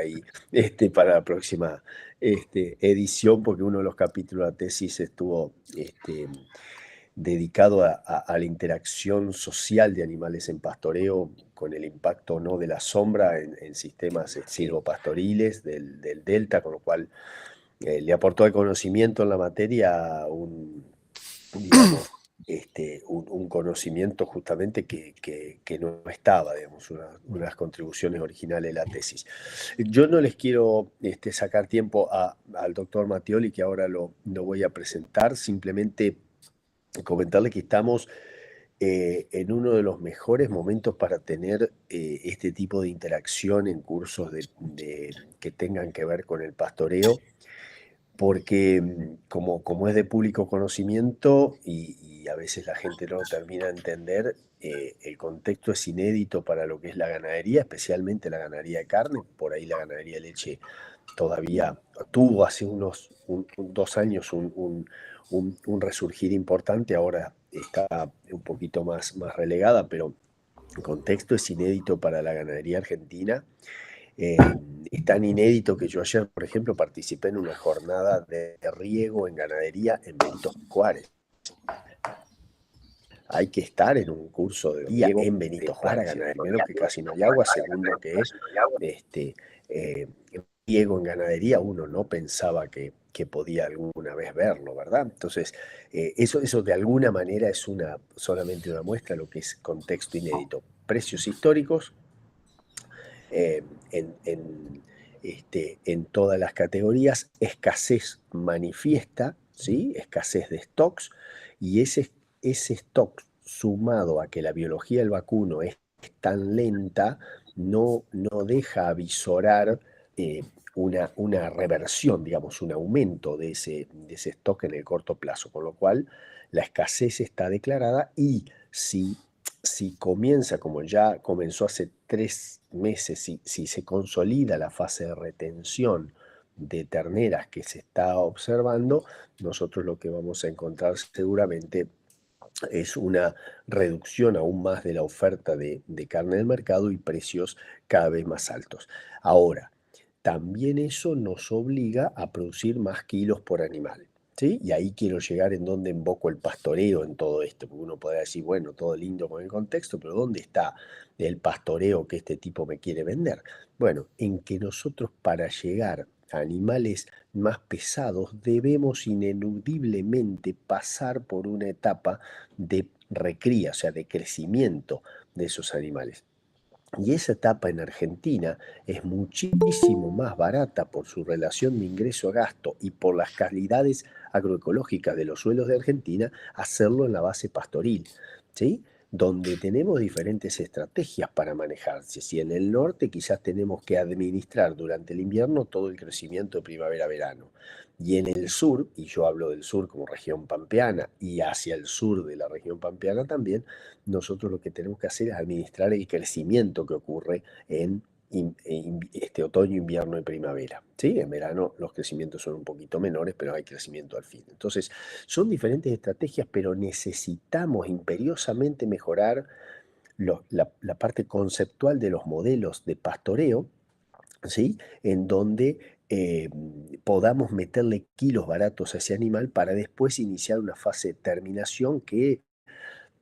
ahí para la próxima edición, porque uno de los capítulos de la tesis estuvo dedicado a la interacción social de animales en pastoreo con el impacto o no de la sombra en sistemas silvopastoriles del delta, con lo cual le aportó al conocimiento en la materia digamos, un conocimiento justamente que no estaba, digamos, una de las contribuciones originales de la tesis. Yo no les quiero sacar tiempo al doctor Mattioli, que ahora lo voy a presentar, simplemente comentarle que estamos en uno de los mejores momentos para tener este tipo de interacción en cursos que tengan que ver con el pastoreo, porque como es de público conocimiento y a veces la gente no lo termina de entender, el contexto es inédito para lo que es la ganadería, especialmente la ganadería de carne. Por ahí la ganadería de leche todavía tuvo hace unos 2 años un resurgir importante, ahora está un poquito más relegada, pero el contexto es inédito para la ganadería argentina. Es tan inédito que yo ayer, por ejemplo, participé en una jornada de riego en ganadería en Benito Juárez. Hay que estar en un curso de riego en Benito Juárez, primero que casi no hay agua, segundo que este, eh, riego en ganadería uno no pensaba que podía alguna vez verlo, ¿verdad? Entonces, eso de alguna manera es solamente una muestra de lo que es contexto inédito. Precios históricos, eh, en todas las categorías, escasez manifiesta, ¿sí? Escasez de stocks, y ese stock sumado a que la biología del vacuno es tan lenta, no deja avisorar una reversión, digamos, un aumento de ese stock en el corto plazo, con lo cual la escasez está declarada y si comienza, como ya comenzó hace 3 meses, si se consolida la fase de retención de terneras que se está observando, nosotros lo que vamos a encontrar seguramente es una reducción aún más de la oferta de carne del mercado y precios cada vez más altos. Ahora, también eso nos obliga a producir más kilos por animal. ¿Sí? Y ahí quiero llegar en donde invoco el pastoreo en todo esto, porque uno podría decir, bueno, todo lindo con el contexto, pero ¿dónde está el pastoreo que este tipo me quiere vender? Bueno, en que nosotros para llegar a animales más pesados debemos ineludiblemente pasar por una etapa de recría, o sea, de crecimiento de esos animales. Y esa etapa en Argentina es muchísimo más barata por su relación de ingreso a gasto y por las calidades agroecológicas de los suelos de Argentina, hacerlo en la base pastoril, ¿sí? Donde tenemos diferentes estrategias para manejarse. Si en el norte quizás tenemos que administrar durante el invierno todo el crecimiento de primavera-verano. Y en el sur, y yo hablo del sur como región pampeana y hacia el sur de la región pampeana también, nosotros lo que tenemos que hacer es administrar el crecimiento que ocurre en este otoño, invierno y primavera. ¿Sí? En verano los crecimientos son un poquito menores, pero hay crecimiento al fin. Entonces, son diferentes estrategias, pero necesitamos imperiosamente mejorar la parte conceptual de los modelos de pastoreo, ¿sí? En donde podamos meterle kilos baratos a ese animal para después iniciar una fase de terminación que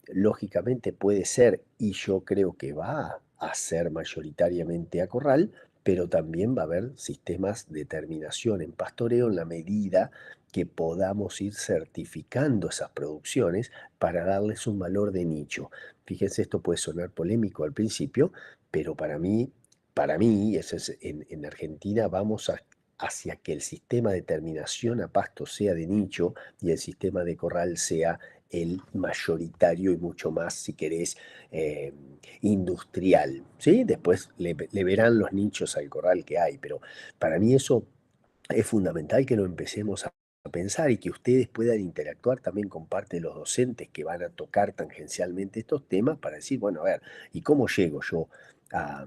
lógicamente puede ser, y yo creo que va a ser mayoritariamente a corral, pero también va a haber sistemas de terminación en pastoreo en la medida que podamos ir certificando esas producciones para darles un valor de nicho. Fíjense, esto puede sonar polémico al principio, pero para mí en Argentina vamos hacia que el sistema de terminación a pasto sea de nicho y el sistema de corral sea el mayoritario y mucho más, si querés, industrial, ¿sí? Después le verán los nichos al corral que hay, pero para mí eso es fundamental que lo empecemos a pensar y que ustedes puedan interactuar también con parte de los docentes que van a tocar tangencialmente estos temas para decir, bueno, a ver, ¿y cómo llego yo a,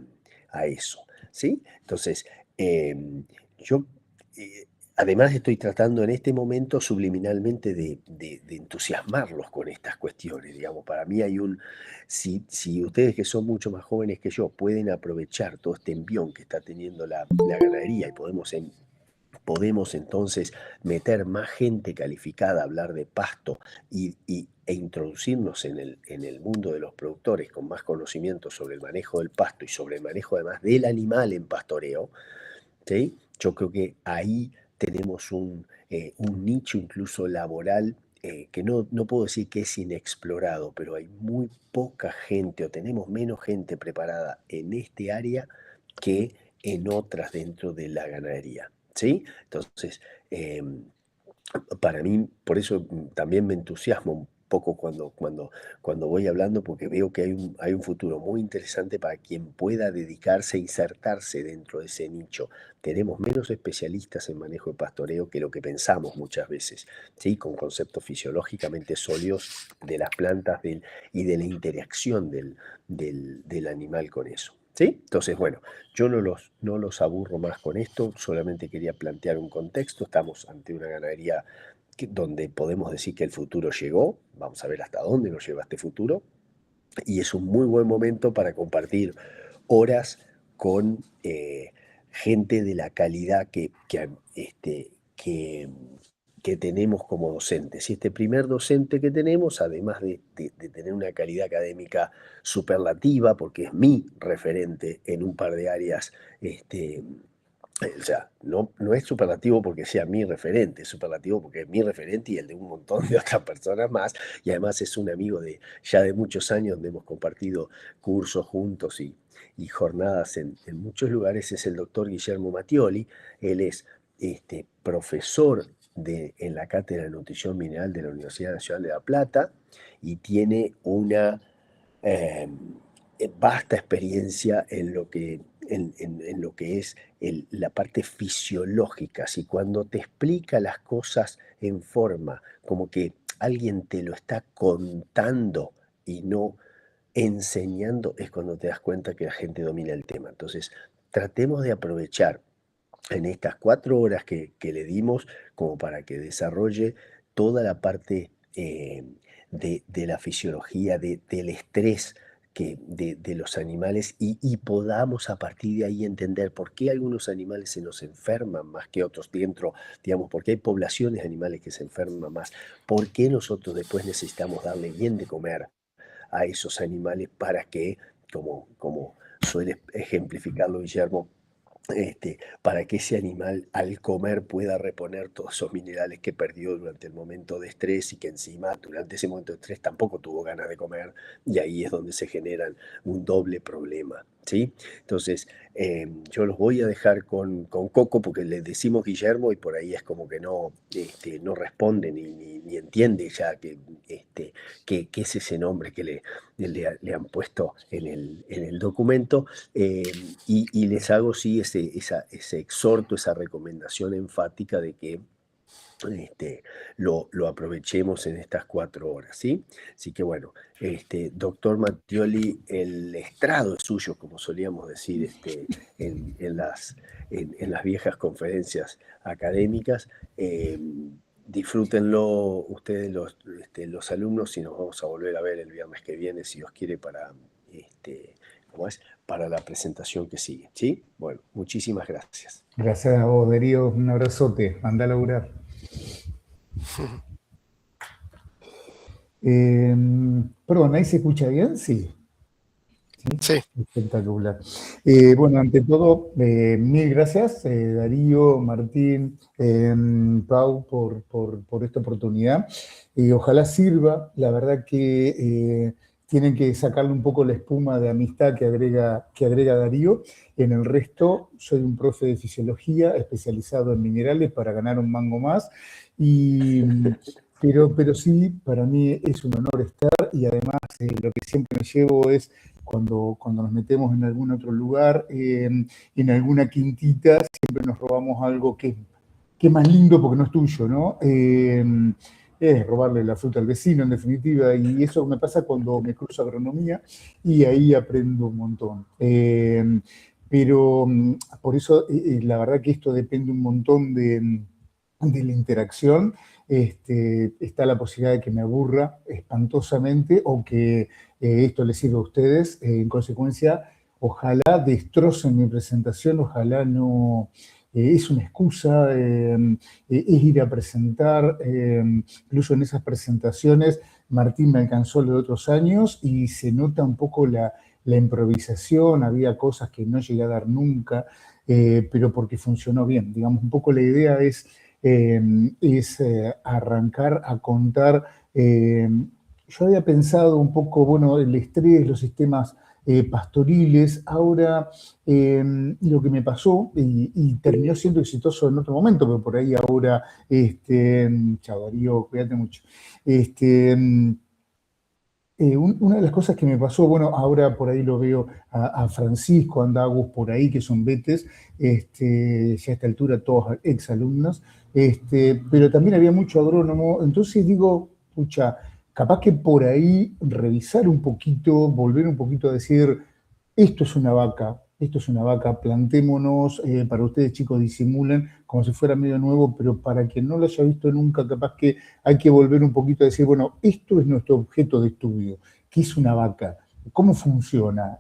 a eso? ¿Sí? Entonces, yo además estoy tratando en este momento subliminalmente de entusiasmarlos con estas cuestiones, digamos. Para mí hay si ustedes que son mucho más jóvenes que yo pueden aprovechar todo este envión que está teniendo la ganadería y podemos entonces meter más gente calificada a hablar de pasto e introducirnos en el mundo de los productores con más conocimiento sobre el manejo del pasto y sobre el manejo además del animal en pastoreo, ¿sí? Yo creo que ahí tenemos un nicho incluso laboral que no puedo decir que es inexplorado, pero hay muy poca gente o tenemos menos gente preparada en este área que en otras dentro de la ganadería, ¿sí? Entonces, para mí, por eso también me entusiasmo un poco cuando voy hablando, porque veo que hay un futuro muy interesante para quien pueda dedicarse e insertarse dentro de ese nicho. Tenemos menos especialistas en manejo de pastoreo que lo que pensamos muchas veces, ¿sí? Con conceptos fisiológicamente sólidos de las plantas y de la interacción del animal con eso. ¿Sí? Entonces, bueno, yo no los aburro más con esto, solamente quería plantear un contexto. Estamos ante una ganadería donde podemos decir que el futuro llegó, vamos a ver hasta dónde nos lleva este futuro, y es un muy buen momento para compartir horas con gente de la calidad que tenemos como docentes. Y este primer docente que tenemos, además de tener una calidad académica superlativa, porque es mi referente en un par de áreas, o sea, no es superlativo porque sea mi referente, es superlativo porque es mi referente y el de un montón de otras personas más, y además es un amigo ya de muchos años donde hemos compartido cursos juntos y jornadas en muchos lugares, es el doctor Guillermo Mattioli. Él es profesor en la Cátedra de Nutrición Mineral de la Universidad Nacional de La Plata y tiene una eh, vasta experiencia en lo que es la parte fisiológica. Si cuando te explica las cosas en forma, como que alguien te lo está contando y no enseñando, es cuando te das cuenta que la gente domina el tema. Entonces, tratemos de aprovechar en estas 4 horas que le dimos como para que desarrolle toda la parte de la fisiología, del estrés de los animales y podamos a partir de ahí entender por qué algunos animales se nos enferman más que otros dentro, digamos, por qué hay poblaciones de animales que se enferman más, por qué nosotros después necesitamos darle bien de comer a esos animales para que, como suele ejemplificarlo Guillermo, para que ese animal al comer pueda reponer todos esos minerales que perdió durante el momento de estrés y que encima durante ese momento de estrés tampoco tuvo ganas de comer y ahí es donde se generan un doble problema, ¿sí? Entonces, yo los voy a dejar con Coco porque le decimos Guillermo y por ahí es como que no responde ni entiende ya qué es ese nombre que le han puesto en el documento. Y les hago sí ese exhorto, esa recomendación enfática de que lo aprovechemos en estas 4 horas, ¿sí? Así que bueno, doctor Mattioli, el estrado es suyo, como solíamos decir en las viejas conferencias académicas. Disfrútenlo ustedes los alumnos y nos vamos a volver a ver el viernes que viene, si Dios quiere, ¿cómo es? Para la presentación que sigue, ¿sí? Bueno, muchísimas gracias. Gracias a vos, Darío. Un abrazote. Anda a laburar. Perdón, ¿ahí se escucha bien? Sí. Sí. Espectacular. Bueno, ante todo, mil gracias, Darío, Martín, Pau, por esta oportunidad. Ojalá sirva, la verdad que tienen que sacarle un poco la espuma de amistad que agrega Darío. En el resto, soy un profe de fisiología especializado en minerales para ganar un mango más. Pero sí, para mí es un honor estar y además lo que siempre me llevo es cuando nos metemos en algún otro lugar, en alguna quintita, siempre nos robamos algo que es más lindo porque no es tuyo, ¿no? Es robarle la fruta al vecino, en definitiva, y eso me pasa cuando me cruzo agronomía y ahí aprendo un montón. Pero por eso, la verdad que esto depende un montón de la interacción, está la posibilidad de que me aburra espantosamente o que esto les sirva a ustedes. En consecuencia, ojalá destrocen mi presentación, ojalá no... es una excusa, es ir a presentar, incluso en esas presentaciones Martín me alcanzó lo de otros años y se nota un poco la improvisación, había cosas que no llegué a dar nunca, pero porque funcionó bien. Digamos, un poco la idea es arrancar a contar. Yo había pensado un poco, bueno, el estrés, los sistemas pastoriles. Ahora, lo que me pasó, y terminó siendo exitoso en otro momento, pero por ahí ahora, chao Darío, cuídate mucho. Una de las cosas que me pasó, bueno, ahora por ahí lo veo a Francisco, anda Agus por ahí, que son betes, ya a esta altura todos exalumnos, pero también había mucho agrónomo, entonces digo, pucha, capaz que por ahí revisar un poquito, volver un poquito a decir, esto es una vaca, plantémonos, para ustedes chicos disimulen como si fuera medio nuevo, pero para quien no lo haya visto nunca, capaz que hay que volver un poquito a decir, bueno, esto es nuestro objeto de estudio, ¿qué es una vaca? ¿Cómo funciona?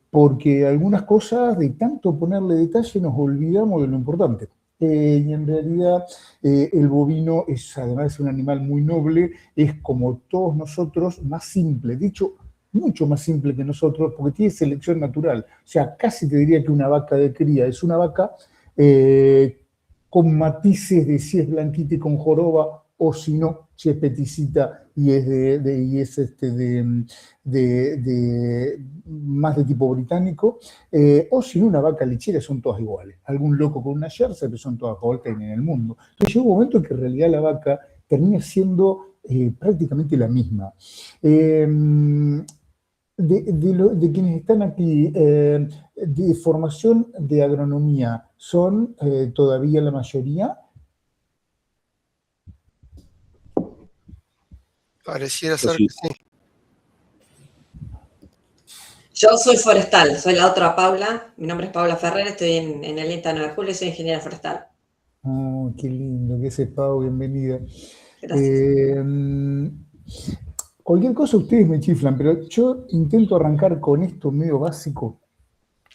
Porque algunas cosas, de tanto ponerle detalle, nos olvidamos de lo importante. Y en realidad el bovino es, además de un animal muy noble, es como todos nosotros, más simple. De hecho, mucho más simple que nosotros, porque tiene selección natural. O sea, casi te diría que una vaca de cría es una vaca con matices de si es blanquita y con joroba, o si no, si es peticita y es más de tipo británico, o si no, una vaca lechera, son todas iguales. Algún loco con una jersey, pero son todas iguales que hay en el mundo. Entonces llega un momento en que en realidad la vaca termina siendo prácticamente la misma. De quienes están aquí, de formación de agronomía, ¿son todavía la mayoría? Pareciera ser que sí. Yo soy forestal, soy la otra Paula. Mi nombre es Paula Ferrer, estoy en el INTA 9 de julio y soy ingeniera forestal. Oh, qué lindo, que ese Pau, bienvenida. Gracias. Cualquier cosa ustedes me chiflan, pero yo intento arrancar con esto medio básico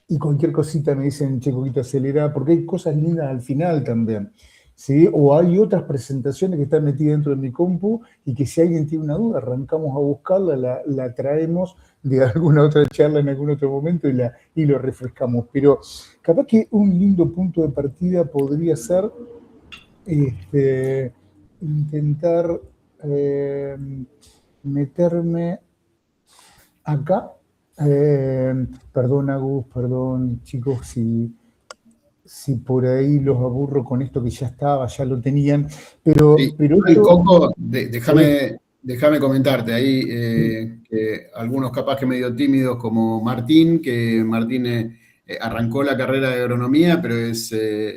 y cualquier cosita me dicen, che, Coquito, acelera, porque hay cosas lindas al final también, ¿sí? O hay otras presentaciones que están metidas dentro de mi compu y que si alguien tiene una duda, arrancamos a buscarla, la traemos de alguna otra charla en algún otro momento y lo refrescamos. Pero capaz que un lindo punto de partida podría ser intentar meterme acá. Perdón, Agus, perdón, chicos, si por ahí los aburro con esto que ya estaba, ya lo tenían, pero... Sí. pero Ay, esto, Coco, déjame comentarte ahí que algunos capaz que medio tímidos como Martín, que Martín arrancó la carrera de agronomía, pero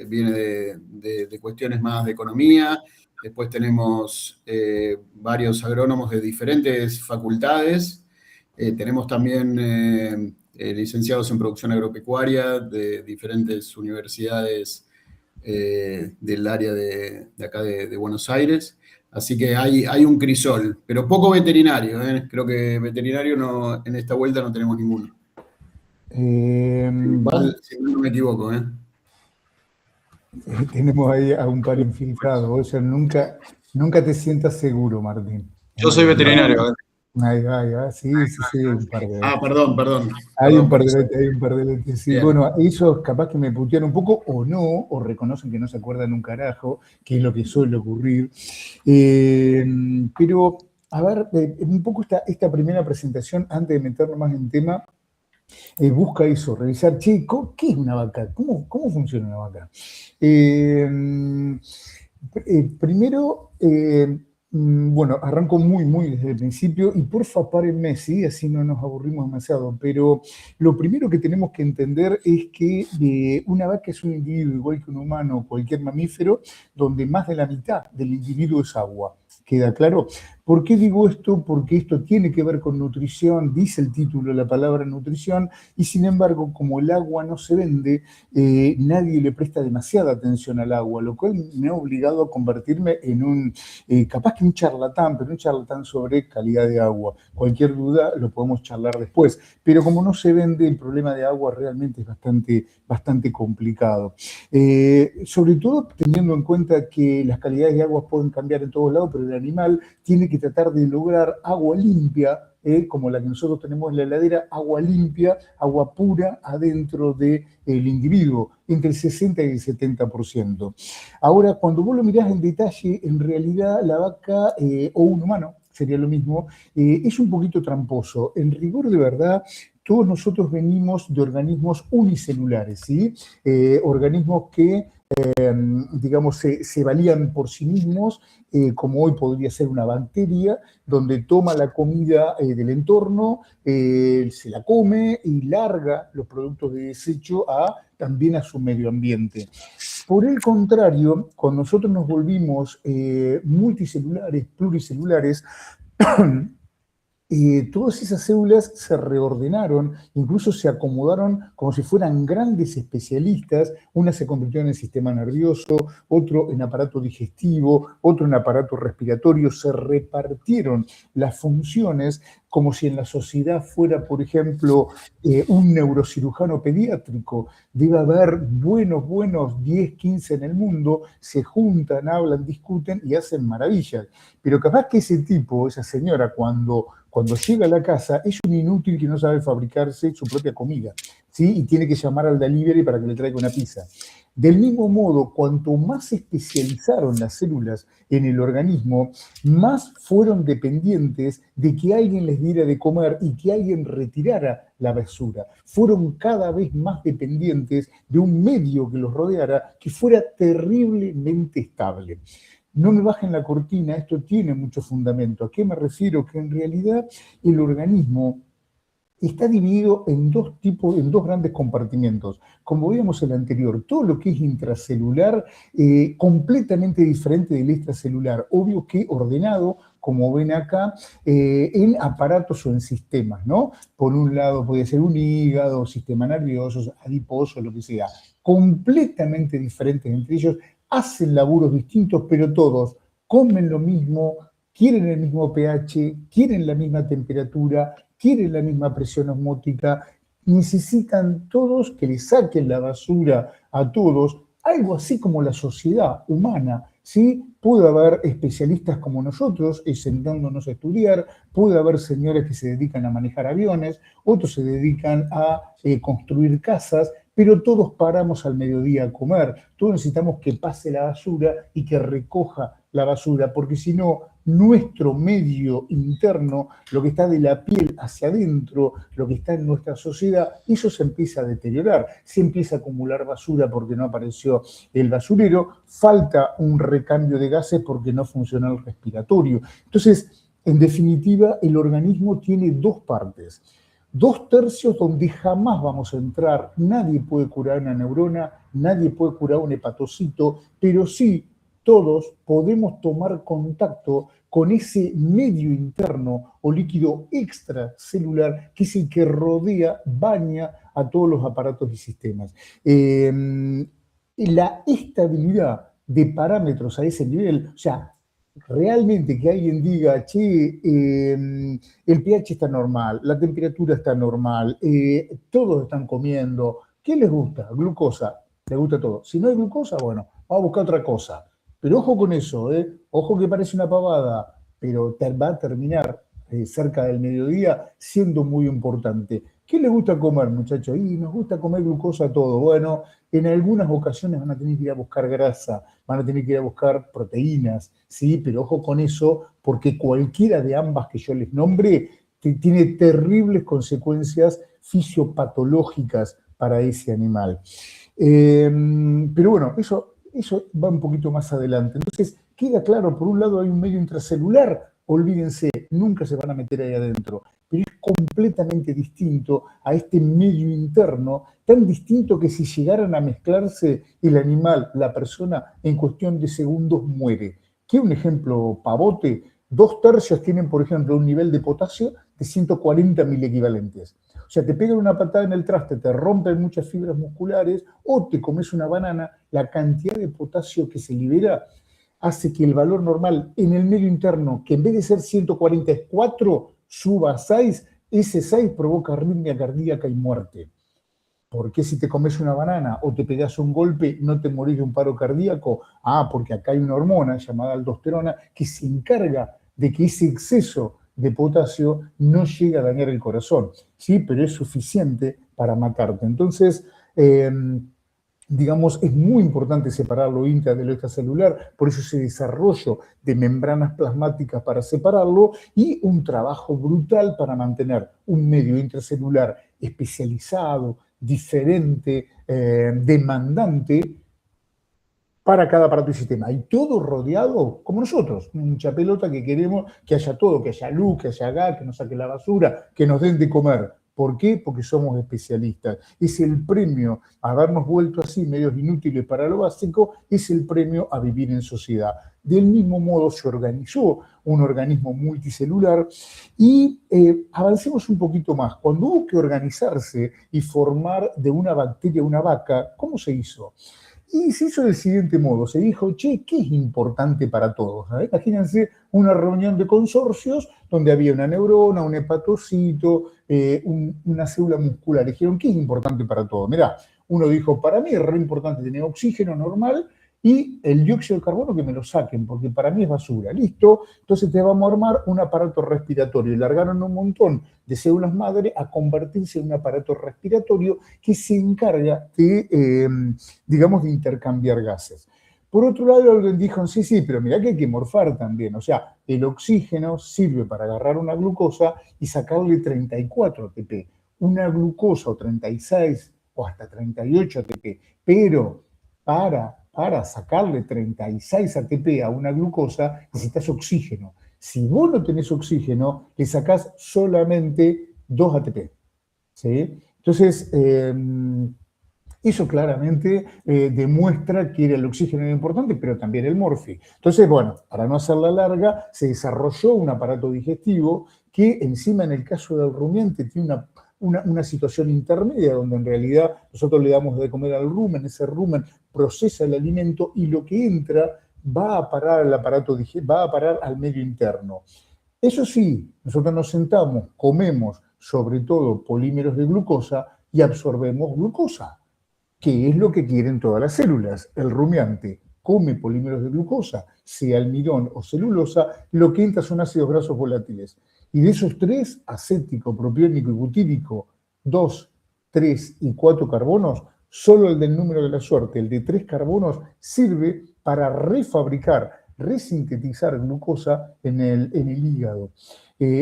viene de cuestiones más de economía. Después tenemos varios agrónomos de diferentes facultades. Tenemos también licenciados en producción agropecuaria de diferentes universidades del área de acá de Buenos Aires. Así que hay un crisol, pero poco veterinario. Creo que veterinario en esta vuelta no tenemos ninguno. Si no me equivoco. Tenemos ahí a un par infiltrado. O sea, nunca te sientas seguro, Martín. Yo soy veterinario. Ahí va, sí, un par de... Perdón. Hay un par de lentes, sí. Bien. Bueno, ellos capaz que me putean un poco o no, o reconocen que no se acuerdan un carajo, que es lo que suele ocurrir. Pero, a ver, un poco esta primera presentación, antes de meternos más en tema, busca eso, revisar, che, ¿qué es una vaca? ¿Cómo funciona una vaca? Primero, bueno, arranco muy desde el principio y porfa párenme, ¿sí? Así no nos aburrimos demasiado, pero lo primero que tenemos que entender es que una vaca es un individuo igual que un humano o cualquier mamífero, donde más de la mitad del individuo es agua. ¿Queda claro? ¿Por qué digo esto? Porque esto tiene que ver con nutrición, dice el título, la palabra nutrición, y sin embargo, como el agua no se vende, nadie le presta demasiada atención al agua, lo cual me ha obligado a convertirme en un, capaz que un charlatán, pero un charlatán sobre calidad de agua. Cualquier duda lo podemos charlar después, pero como no se vende, el problema de agua realmente es bastante complicado. Sobre todo teniendo en cuenta que las calidades de agua pueden cambiar en todos lados, pero el animal tiene que tratar de lograr agua limpia, como la que nosotros tenemos en la heladera, agua limpia, agua pura adentro del individuo, entre el 60 y el 70%. Ahora, cuando vos lo mirás en detalle, en realidad la vaca o un humano, sería lo mismo, es un poquito tramposo. En rigor de verdad, todos nosotros venimos de organismos unicelulares, ¿sí? Organismos que, digamos, se valían por sí mismos, como hoy podría ser una bacteria, donde toma la comida del entorno, se la come y larga los productos de desecho también a su medio ambiente. Por el contrario, cuando nosotros nos volvimos multicelulares, pluricelulares, todas esas células se reordenaron, incluso se acomodaron como si fueran grandes especialistas. Una se convirtió en el sistema nervioso, otro en aparato digestivo, otro en aparato respiratorio. Se repartieron las funciones como si en la sociedad fuera, por ejemplo, un neurocirujano pediátrico. Debe haber buenos 10, 15 en el mundo, se juntan, hablan, discuten y hacen maravillas. Pero capaz que ese tipo, esa señora, cuando llega a la casa, es un inútil que no sabe fabricarse su propia comida, ¿sí? Y tiene que llamar al delivery para que le traiga una pizza. Del mismo modo, cuanto más se especializaron las células en el organismo, más fueron dependientes de que alguien les diera de comer y que alguien retirara la basura. Fueron cada vez más dependientes de un medio que los rodeara que fuera terriblemente estable. No me bajen la cortina, esto tiene mucho fundamento. ¿A qué me refiero? Que en realidad el organismo está dividido en dos grandes compartimentos. Como veíamos en el anterior, todo lo que es intracelular, completamente diferente del extracelular. Obvio que ordenado, como ven acá, en aparatos o en sistemas, ¿no? Por un lado puede ser un hígado, sistema nervioso, adiposo, lo que sea. Completamente diferentes entre ellos, hacen laburos distintos, pero todos comen lo mismo, quieren el mismo pH, quieren la misma temperatura, quieren la misma presión osmótica, necesitan todos que le saquen la basura a todos, algo así como la sociedad humana, ¿sí? Puede haber especialistas como nosotros sentándonos a estudiar, puede haber señores que se dedican a manejar aviones, otros se dedican a construir casas, pero todos paramos al mediodía a comer, todos necesitamos que pase la basura y que recoja la basura, porque si no, nuestro medio interno, lo que está de la piel hacia adentro, lo que está en nuestra sociedad, eso se empieza a deteriorar, se empieza a acumular basura porque no apareció el basurero, falta un recambio de gases porque no funciona el respiratorio. Entonces, en definitiva, el organismo tiene dos partes. 2/3 donde jamás vamos a entrar, nadie puede curar una neurona, nadie puede curar un hepatocito, pero sí todos podemos tomar contacto con ese medio interno o líquido extracelular que es el que rodea, baña a todos los aparatos y sistemas. La estabilidad de parámetros a ese nivel, o sea, realmente que alguien diga, che, el pH está normal, la temperatura está normal, todos están comiendo, ¿qué les gusta? Glucosa, les gusta todo. Si no hay glucosa, bueno, vamos a buscar otra cosa. Pero ojo con eso, ojo que parece una pavada, pero va a terminar cerca del mediodía siendo muy importante. ¿Qué les gusta comer, muchachos? Y nos gusta comer glucosa todo. Bueno, en algunas ocasiones van a tener que ir a buscar grasa, van a tener que ir a buscar proteínas, ¿sí? Pero ojo con eso, porque cualquiera de ambas que yo les nombre tiene terribles consecuencias fisiopatológicas para ese animal. Pero bueno, eso va un poquito más adelante. Entonces, queda claro, por un lado hay un medio intracelular, olvídense, nunca se van a meter ahí adentro, pero es completamente distinto a este medio interno, tan distinto que si llegaran a mezclarse el animal, la persona, en cuestión de segundos muere. ¿Qué un ejemplo pavote? 2/3 tienen, por ejemplo, un nivel de potasio de 140 milequivalentes. O sea, te pegan una patada en el traste, te rompen muchas fibras musculares, o te comes una banana, la cantidad de potasio que se libera hace que el valor normal en el medio interno, que en vez de ser 140 es 4, suba a 6, ese 6 provoca arritmia cardíaca y muerte. ¿Por qué si te comes una banana o te pegas un golpe no te morís de un paro cardíaco? Ah, porque acá hay una hormona llamada aldosterona que se encarga de que ese exceso de potasio no llegue a dañar el corazón, ¿sí? Pero es suficiente para matarte. Entonces, digamos, es muy importante separar lo intra de lo extracelular, por eso ese desarrollo de membranas plasmáticas para separarlo y un trabajo brutal para mantener un medio intracelular especializado, diferente, demandante para cada aparato y sistema. Y todo rodeado, como nosotros, mucha pelota que queremos que haya todo, que haya luz, que haya gas, que nos saque la basura, que nos den de comer. ¿Por qué? Porque somos especialistas. Es el premio a habernos vuelto así, medios inútiles para lo básico, es el premio a vivir en sociedad. Del mismo modo se organizó un organismo multicelular y avancemos un poquito más. Cuando hubo que organizarse y formar de una bacteria una vaca, ¿cómo se hizo? Y se hizo del siguiente modo, se dijo, che, ¿qué es importante para todos? Imagínense una reunión de consorcios donde había una neurona, un hepatocito, una célula muscular. Dijeron, ¿qué es importante para todos? Mirá, uno dijo, para mí es re importante tener oxígeno normal y el dióxido de carbono que me lo saquen, porque para mí es basura. Listo, entonces te vamos a armar un aparato respiratorio. Y largaron un montón de células madre a convertirse en un aparato respiratorio que se encarga de, digamos, de intercambiar gases. Por otro lado, alguien dijo, sí, pero mirá que hay que morfar también. O sea, el oxígeno sirve para agarrar una glucosa y sacarle 34 ATP. Una glucosa o 36 o hasta 38 ATP. Pero para sacarle 36 ATP a una glucosa necesitas oxígeno. Si vos no tenés oxígeno, le sacás solamente 2 ATP. ¿Sí? Entonces, eso claramente demuestra que el oxígeno era importante, pero también el morfi. Entonces, bueno, para no hacerla larga, se desarrolló un aparato digestivo que encima en el caso del rumiante tiene una situación intermedia donde en realidad nosotros le damos de comer al rumen, ese rumen procesa el alimento y lo que entra va a parar al aparato digestivo, va a parar al medio interno. Eso sí, nosotros nos sentamos, comemos sobre todo polímeros de glucosa y absorbemos glucosa, que es lo que quieren todas las células. El rumiante come polímeros de glucosa, sea almidón o celulosa, lo que entra son ácidos grasos volátiles. Y de esos 3, acético, propiónico y butírico, 2, 3 y 4 carbonos, solo el del número de la suerte, el de 3 carbonos, sirve para refabricar, resintetizar glucosa en el hígado.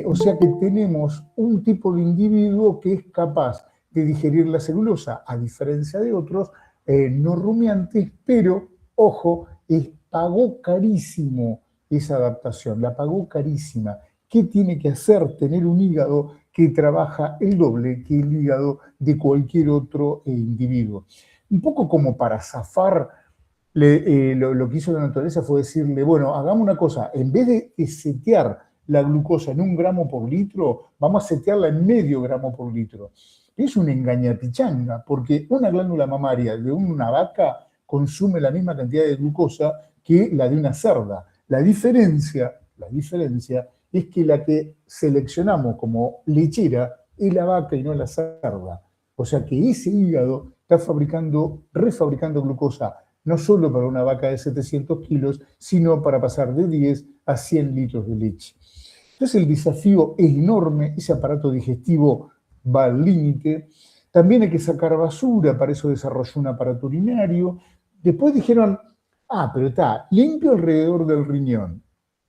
O sea que tenemos un tipo de individuo que es capaz de digerir la celulosa, a diferencia de otros no rumiantes, pero, ojo, pagó carísimo esa adaptación, la pagó carísima. ¿Qué tiene que hacer tener un hígado que trabaja el doble que el hígado de cualquier otro individuo? Un poco como para zafar, lo que hizo la naturaleza fue decirle, bueno, hagamos una cosa, en vez de setear la glucosa en 1 gramo por litro, vamos a setearla en medio gramo por litro. Es una engañapichanga, porque una glándula mamaria de una vaca consume la misma cantidad de glucosa que la de una cerda. La diferencia es que la que seleccionamos como lechera es la vaca y no la cerda. O sea que ese hígado está refabricando glucosa, no solo para una vaca de 700 kilos, sino para pasar de 10 a 100 litros de leche. Entonces el desafío es enorme, ese aparato digestivo va al límite. También hay que sacar basura, para eso desarrolló un aparato urinario. Después dijeron, pero está limpio alrededor del riñón,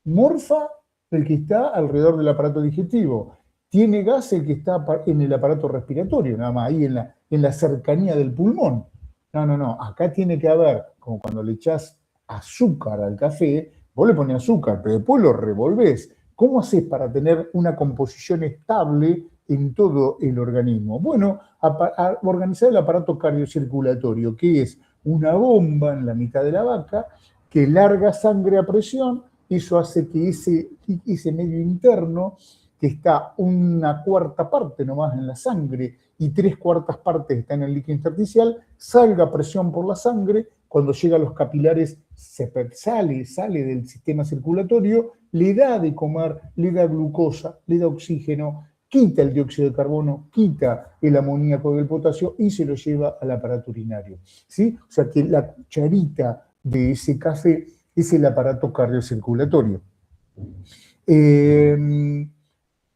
morfa el que está alrededor del aparato digestivo, tiene gas el que está en el aparato respiratorio, nada más ahí en la cercanía del pulmón. No, acá tiene que haber, como cuando le echás azúcar al café, vos le pones azúcar, pero después lo revolvés. ¿Cómo haces para tener una composición estable en todo el organismo? Bueno, a organizar el aparato cardiocirculatorio, que es una bomba en la mitad de la vaca que larga sangre a presión, eso hace que ese medio interno, que está una cuarta parte nomás en la sangre y 3/4 partes está en el líquido intersticial, salga presión por la sangre, cuando llega a los capilares sale del sistema circulatorio, le da de comer, le da glucosa, le da oxígeno, quita el dióxido de carbono, quita el amoníaco del potasio y se lo lleva al aparato urinario, ¿sí? O sea que la cucharita de ese café es el aparato cardiocirculatorio.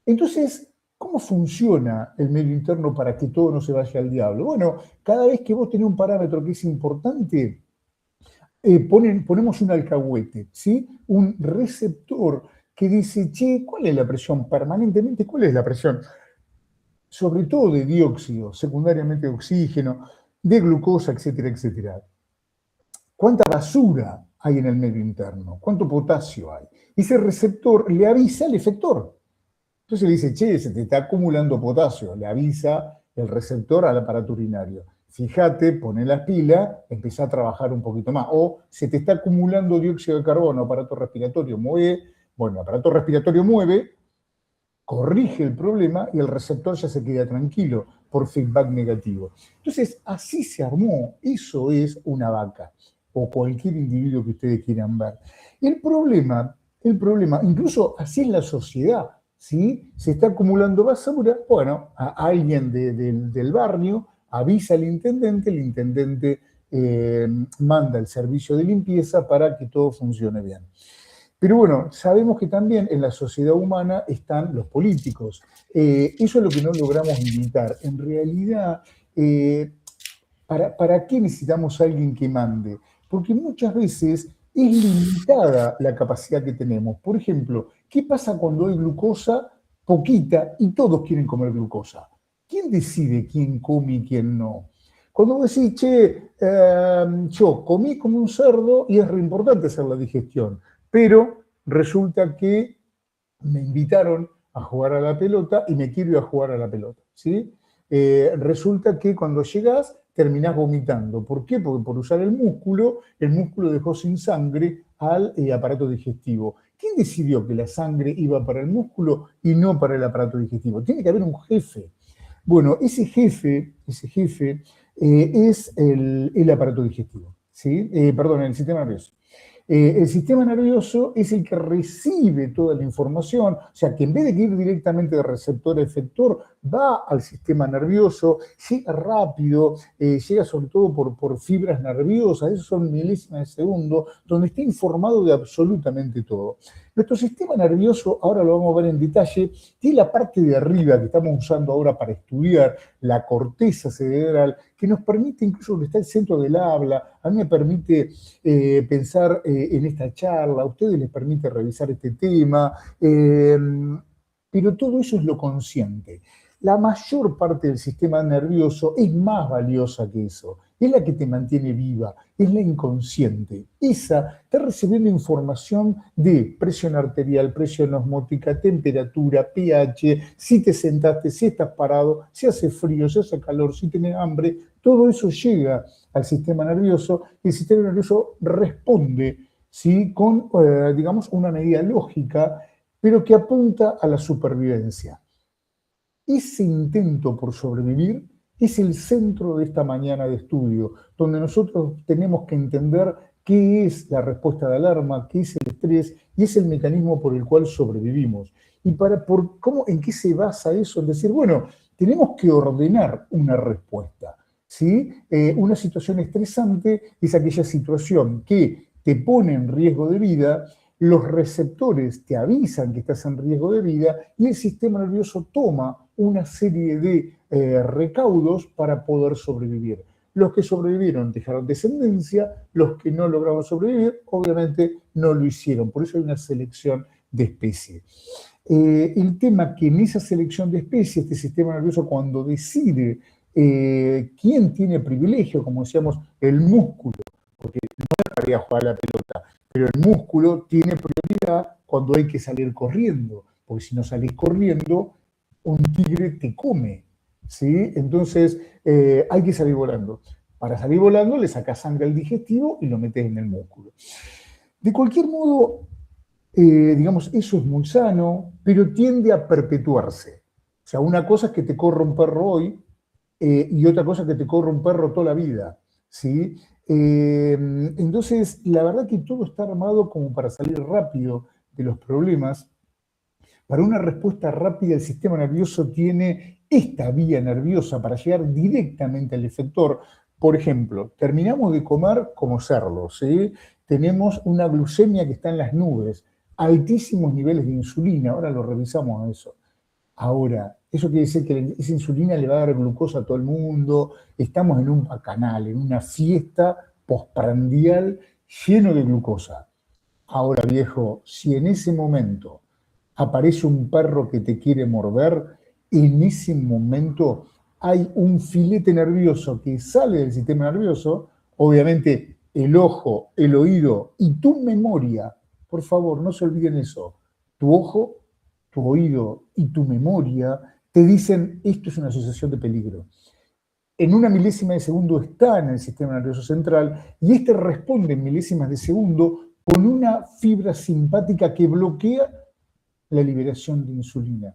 Entonces, ¿cómo funciona el medio interno para que todo no se vaya al diablo? Bueno, cada vez que vos tenés un parámetro que es importante, ponemos un alcahuete, ¿sí? Un receptor que dice, che, ¿cuál es la presión? Permanentemente, ¿cuál es la presión? Sobre todo de dióxido, secundariamente de oxígeno, de glucosa, etcétera, etcétera. ¿Cuánta basura hay en el medio interno? ¿Cuánto potasio hay? Ese receptor le avisa al efector. Entonces le dice, che, se te está acumulando potasio. Le avisa el receptor al aparato urinario. Fíjate, pone las pilas, empieza a trabajar un poquito más. O se te está acumulando dióxido de carbono, aparato respiratorio, mueve. Bueno, el aparato respiratorio mueve, corrige el problema y el receptor ya se queda tranquilo por feedback negativo. Entonces, así se armó. Eso es una vaca o cualquier individuo que ustedes quieran ver. El problema, incluso así es la sociedad, ¿sí? Se está acumulando basura, bueno, a alguien del barrio avisa al intendente, el intendente manda el servicio de limpieza para que todo funcione bien. Pero bueno, sabemos que también en la sociedad humana están los políticos. Eso es lo que no logramos evitar. En realidad, ¿para qué necesitamos a alguien que mande? Porque muchas veces es limitada la capacidad que tenemos. Por ejemplo, ¿qué pasa cuando hay glucosa poquita y todos quieren comer glucosa? ¿Quién decide quién come y quién no? Cuando vos decís, che, yo comí como un cerdo y es re importante hacer la digestión, pero resulta que me invitaron a jugar a la pelota y me quiero ir a jugar a la pelota, ¿sí? Resulta que cuando llegás terminás vomitando. ¿Por qué? Porque por usar el músculo dejó sin sangre al aparato digestivo. ¿Quién decidió que la sangre iba para el músculo y no para el aparato digestivo? Tiene que haber un jefe. Bueno, ese jefe es el aparato digestivo, ¿sí? Perdón, el sistema nervioso. El sistema nervioso es el que recibe toda la información, o sea, que en vez de ir directamente de receptor a efector, va al sistema nervioso, llega rápido, llega sobre todo por fibras nerviosas, esos son milésimas de segundo, donde está informado de absolutamente todo. Nuestro sistema nervioso, ahora lo vamos a ver en detalle, tiene la parte de arriba que estamos usando ahora para estudiar, la corteza cerebral, que nos permite, incluso que está el centro del habla, a mí me permite pensar en esta charla, a ustedes les permite revisar este tema, pero todo eso es lo consciente. La mayor parte del sistema nervioso es más valiosa que eso, es la que te mantiene viva, es la inconsciente. Esa está recibiendo información de presión arterial, presión osmótica, temperatura, pH, si te sentaste, si estás parado, si hace frío, si hace calor, si tienes hambre, todo eso llega al sistema nervioso y el sistema nervioso responde, ¿sí? Con, digamos, una medida lógica, pero que apunta a la supervivencia. Ese intento por sobrevivir es el centro de esta mañana de estudio, donde nosotros tenemos que entender qué es la respuesta de alarma, qué es el estrés, y es el mecanismo por el cual sobrevivimos. Y ¿en qué se basa eso? En decir, bueno, tenemos que ordenar una respuesta, ¿sí? Una situación estresante es aquella situación que te pone en riesgo de vida, los receptores te avisan que estás en riesgo de vida y el sistema nervioso toma una serie de recaudos para poder sobrevivir. Los que sobrevivieron dejaron descendencia, los que no lograron sobrevivir, obviamente no lo hicieron. Por eso hay una selección de especies. El tema que en esa selección de especies, este sistema nervioso cuando decide quién tiene privilegio, como decíamos, el músculo, porque no es para ir a jugar a la pelota, pero el músculo tiene prioridad cuando hay que salir corriendo, porque si no salís corriendo, un tigre te come, ¿sí? Entonces hay que salir volando. Para salir volando le sacas sangre al digestivo y lo metes en el músculo. De cualquier modo, digamos, eso es muy sano, pero tiende a perpetuarse. O sea, una cosa es que te corra un perro hoy y otra cosa es que te corra un perro toda la vida, ¿sí? Entonces, la verdad que todo está armado como para salir rápido de los problemas. Para una respuesta rápida, el sistema nervioso tiene esta vía nerviosa para llegar directamente al efector. Por ejemplo, terminamos de comer como cerdos, ¿sí? Tenemos una glucemia que está en las nubes, altísimos niveles de insulina, ahora lo revisamos a eso. Ahora, eso quiere decir que esa insulina le va a dar glucosa a todo el mundo, estamos en un bacanal, en una fiesta postprandial lleno de glucosa. Ahora, viejo, si en ese momento aparece un perro que te quiere morder, en ese momento hay un filete nervioso que sale del sistema nervioso, obviamente el ojo, el oído y tu memoria, por favor, no se olviden eso, tu ojo, tu oído y tu memoria te dicen esto es una asociación de peligro. En una milésima de segundo está en el sistema nervioso central y este responde en milésimas de segundo con una fibra simpática que bloquea la liberación de insulina.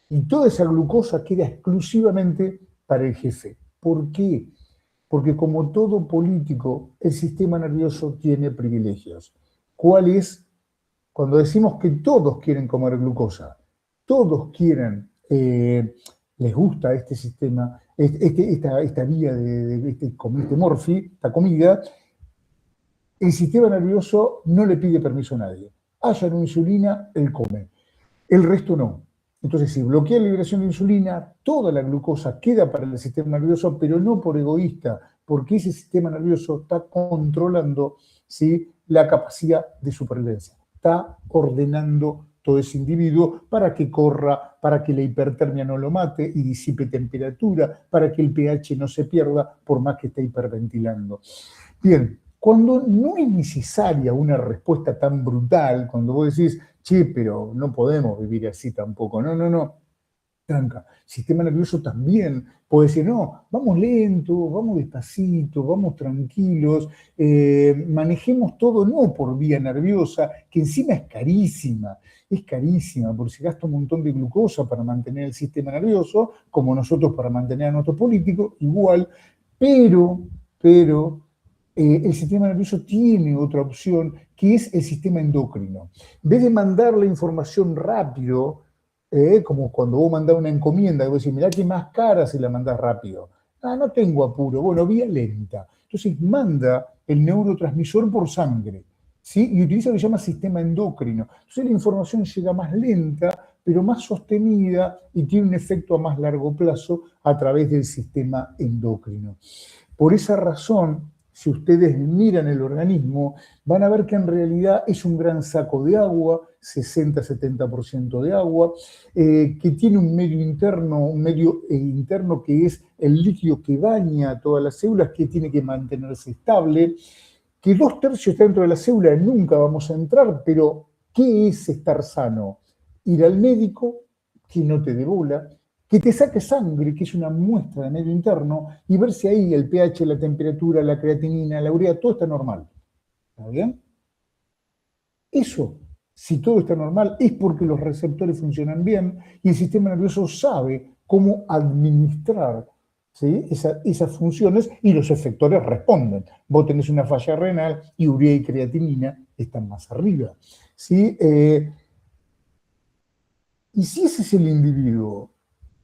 Y toda esa glucosa queda exclusivamente para el jefe. ¿Por qué? Porque como todo político, el sistema nervioso tiene privilegios. ¿Cuál es? Cuando decimos que todos quieren comer glucosa, todos quieren, les gusta este sistema, esta vía de este morfi, esta comida, el sistema nervioso no le pide permiso a nadie. Haya una insulina, él come. El resto no. Entonces, si bloquea la liberación de insulina, toda la glucosa queda para el sistema nervioso, pero no por egoísta, porque ese sistema nervioso está controlando, ¿sí?, la capacidad de supervivencia. Está ordenando todo ese individuo para que corra, para que la hipertermia no lo mate y disipe temperatura, para que el pH no se pierda por más que esté hiperventilando. Bien, cuando no es necesaria una respuesta tan brutal, cuando vos decís, che, pero no podemos vivir así tampoco. No. Tranca. Sistema nervioso también puede decir, no, vamos lento, vamos despacito, vamos tranquilos, manejemos todo no por vía nerviosa, que encima es carísima, porque se gasta un montón de glucosa para mantener el sistema nervioso, como nosotros para mantener a nuestros políticos, igual, pero el sistema nervioso tiene otra opción, que es el sistema endocrino. En vez de mandar la información rápido, como cuando vos mandás una encomienda, y vos decís, mirá que más cara si la mandás rápido. No tengo apuro, bueno, vía lenta. Entonces manda el neurotransmisor por sangre, ¿sí? Y utiliza lo que se llama sistema endocrino. Entonces la información llega más lenta, pero más sostenida y tiene un efecto a más largo plazo a través del sistema endocrino. Por esa razón, si ustedes miran el organismo, van a ver que en realidad es un gran saco de agua, 60-70% de agua, que tiene un medio interno que es el líquido que baña a todas las células, que tiene que mantenerse estable, que 2/3 está dentro de la célula, nunca vamos a entrar, pero ¿qué es estar sano? Ir al médico, que no te dé bola, que te saque sangre, que es una muestra de medio interno, y ver si ahí el pH, la temperatura, la creatinina, la urea, todo está normal. ¿Está bien? Eso, si todo está normal, es porque los receptores funcionan bien y el sistema nervioso sabe cómo administrar, ¿sí?, esas funciones y los efectores responden. Vos tenés una falla renal y urea y creatinina están más arriba, ¿sí? Y si ese es el individuo,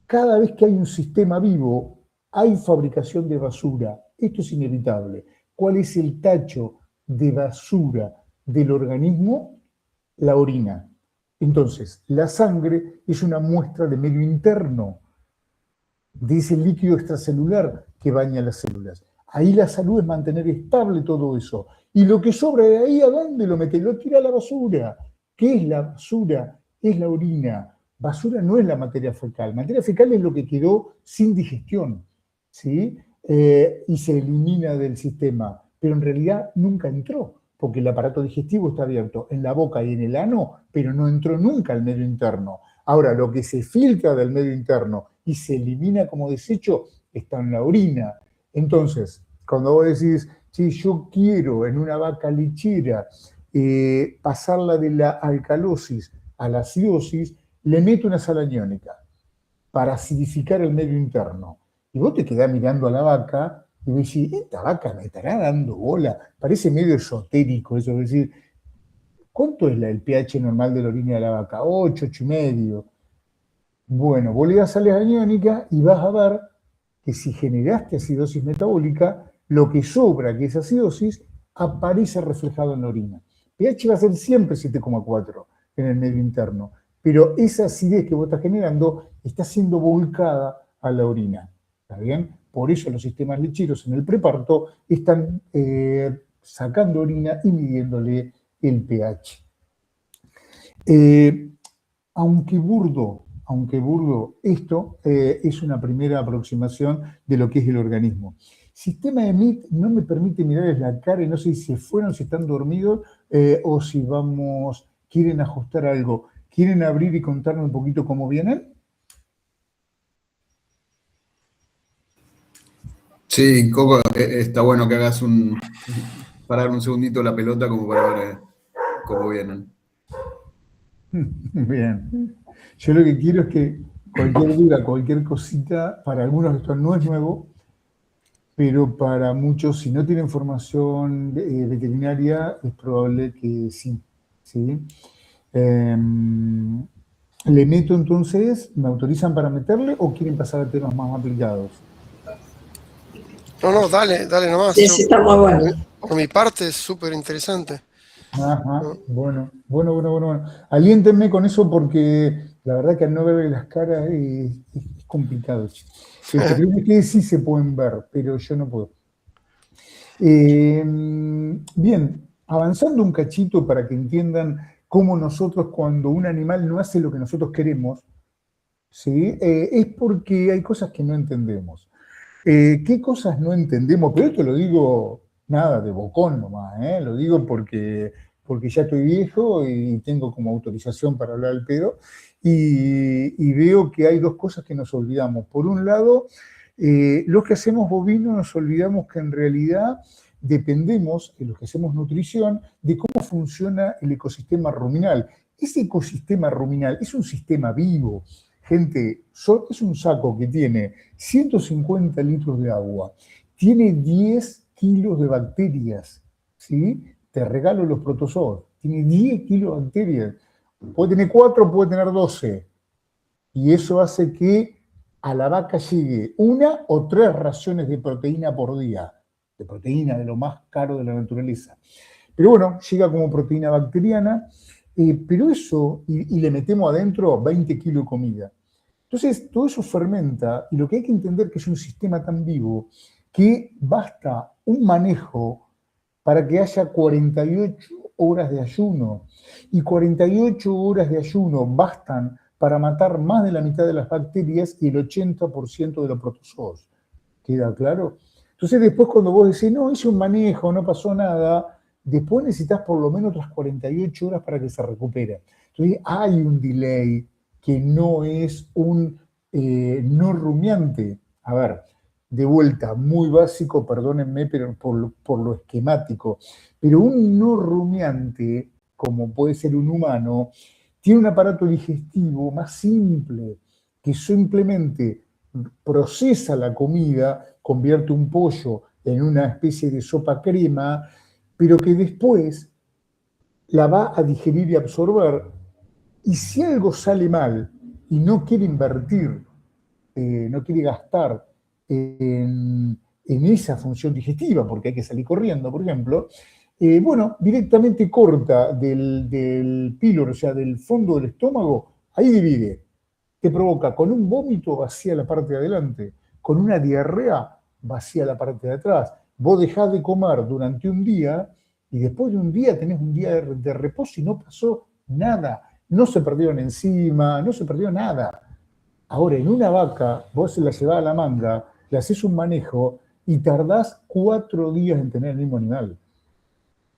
cada vez que hay un sistema vivo, hay fabricación de basura. Esto es inevitable. ¿Cuál es el tacho de basura del organismo? La orina. Entonces, la sangre es una muestra de medio interno, de ese líquido extracelular que baña las células. Ahí la salud es mantener estable todo eso. Y lo que sobra de ahí, ¿a dónde lo metes? Lo tira a la basura. ¿Qué es la basura? Es la orina. Basura no es la materia fecal. Materia fecal es lo que quedó sin digestión, ¿sí? Y se elimina del sistema, pero en realidad nunca entró, porque el aparato digestivo está abierto en la boca y en el ano, pero no entró nunca al medio interno. Ahora, lo que se filtra del medio interno y se elimina como desecho está en la orina. Entonces, cuando vos decís, si yo quiero en una vaca lechera pasarla de la alcalosis a la acidosis, le meto una sal aniónica para acidificar el medio interno. Y vos te quedás mirando a la vaca y vos decís, esta vaca me estará dando bola. Parece medio esotérico eso, es decir, ¿cuánto es el pH normal de la orina de la vaca? 8, 8,5. Bueno, vos le das sales aniónicas y vas a ver que si generaste acidosis metabólica, lo que sobra, que es acidosis, aparece reflejado en la orina. pH va a ser siempre 7,4 en el medio interno, pero esa acidez que vos estás generando está siendo volcada a la orina. ¿Está bien? Por eso los sistemas lecheros en el preparto están sacando orina y midiéndole el pH. Aunque burdo, esto es una primera aproximación de lo que es el organismo. Sistema de MIT no me permite mirarles la cara y no sé si se fueron, si están dormidos o si quieren ajustar algo. ¿Quieren abrir y contarme un poquito cómo vienen? Sí, Coco, está bueno que hagas parar un segundito la pelota como para ver cómo vienen. Bien. Yo lo que quiero es que cualquier duda, cualquier cosita, para algunos esto no es nuevo, pero para muchos, si no tienen formación veterinaria, es probable que sí. ¿Sí? ¿Le meto entonces? ¿Me autorizan para meterle o quieren pasar a temas más aplicados? No, dale nomás. Sí, sí, está muy bueno. Por mi parte es súper interesante. Ajá, bueno. Aliéntenme con eso porque la verdad que al no verle las caras es complicado. Creo que ustedes sí se pueden ver, pero yo no puedo. Bien, avanzando un cachito para que entiendan cómo nosotros cuando un animal no hace lo que nosotros queremos, ¿sí? Es porque hay cosas que no entendemos. ¿Qué cosas no entendemos? Pero esto lo digo nada de bocón nomás, lo digo porque ya estoy viejo y tengo como autorización para hablar al pedo y veo que hay dos cosas que nos olvidamos. Por un lado, los que hacemos bovino nos olvidamos que en realidad dependemos, los que hacemos nutrición, de cómo funciona el ecosistema ruminal. Ese ecosistema ruminal es un sistema vivo. Gente, es un saco que tiene 150 litros de agua, tiene 10 kilos de bacterias, ¿sí? Te regalo los protozoos, tiene 10 kilos de bacterias. Puede tener 4, puede tener 12. Y eso hace que a la vaca llegue 1 o 3 raciones de proteína por día, de proteína de lo más caro de la naturaleza. Pero bueno, llega como proteína bacteriana, pero eso, y le metemos adentro 20 kilos de comida. Entonces, todo eso fermenta, y lo que hay que entender que es un sistema tan vivo que basta un manejo para que haya 48 horas de ayuno, y 48 horas de ayuno bastan para matar más de la mitad de las bacterias y el 80% de los protozoos. ¿Queda claro? Entonces, después cuando vos decís, no, hice un manejo, no pasó nada, después necesitas por lo menos otras 48 horas para que se recupere. Entonces, hay un delay que no es un no rumiante. A ver, de vuelta, muy básico, perdónenme, pero por lo esquemático. Pero un no rumiante, como puede ser un humano, tiene un aparato digestivo más simple, que simplemente procesa la comida, convierte un pollo en una especie de sopa crema, pero que después la va a digerir y absorber. Y si algo sale mal y no quiere invertir, no quiere gastar en esa función digestiva, porque hay que salir corriendo, por ejemplo, bueno, directamente corta del píloro, o sea, del fondo del estómago, ahí divide. Te provoca con un vómito vacía la parte de adelante, con una diarrea vacía la parte de atrás. Vos dejás de comer durante un día y después de un día tenés un día de reposo y no pasó nada. No se perdieron encima, no se perdió nada. Ahora, en una vaca, vos se la llevás a la manga, le haces un manejo y tardás 4 días en tener el mismo animal.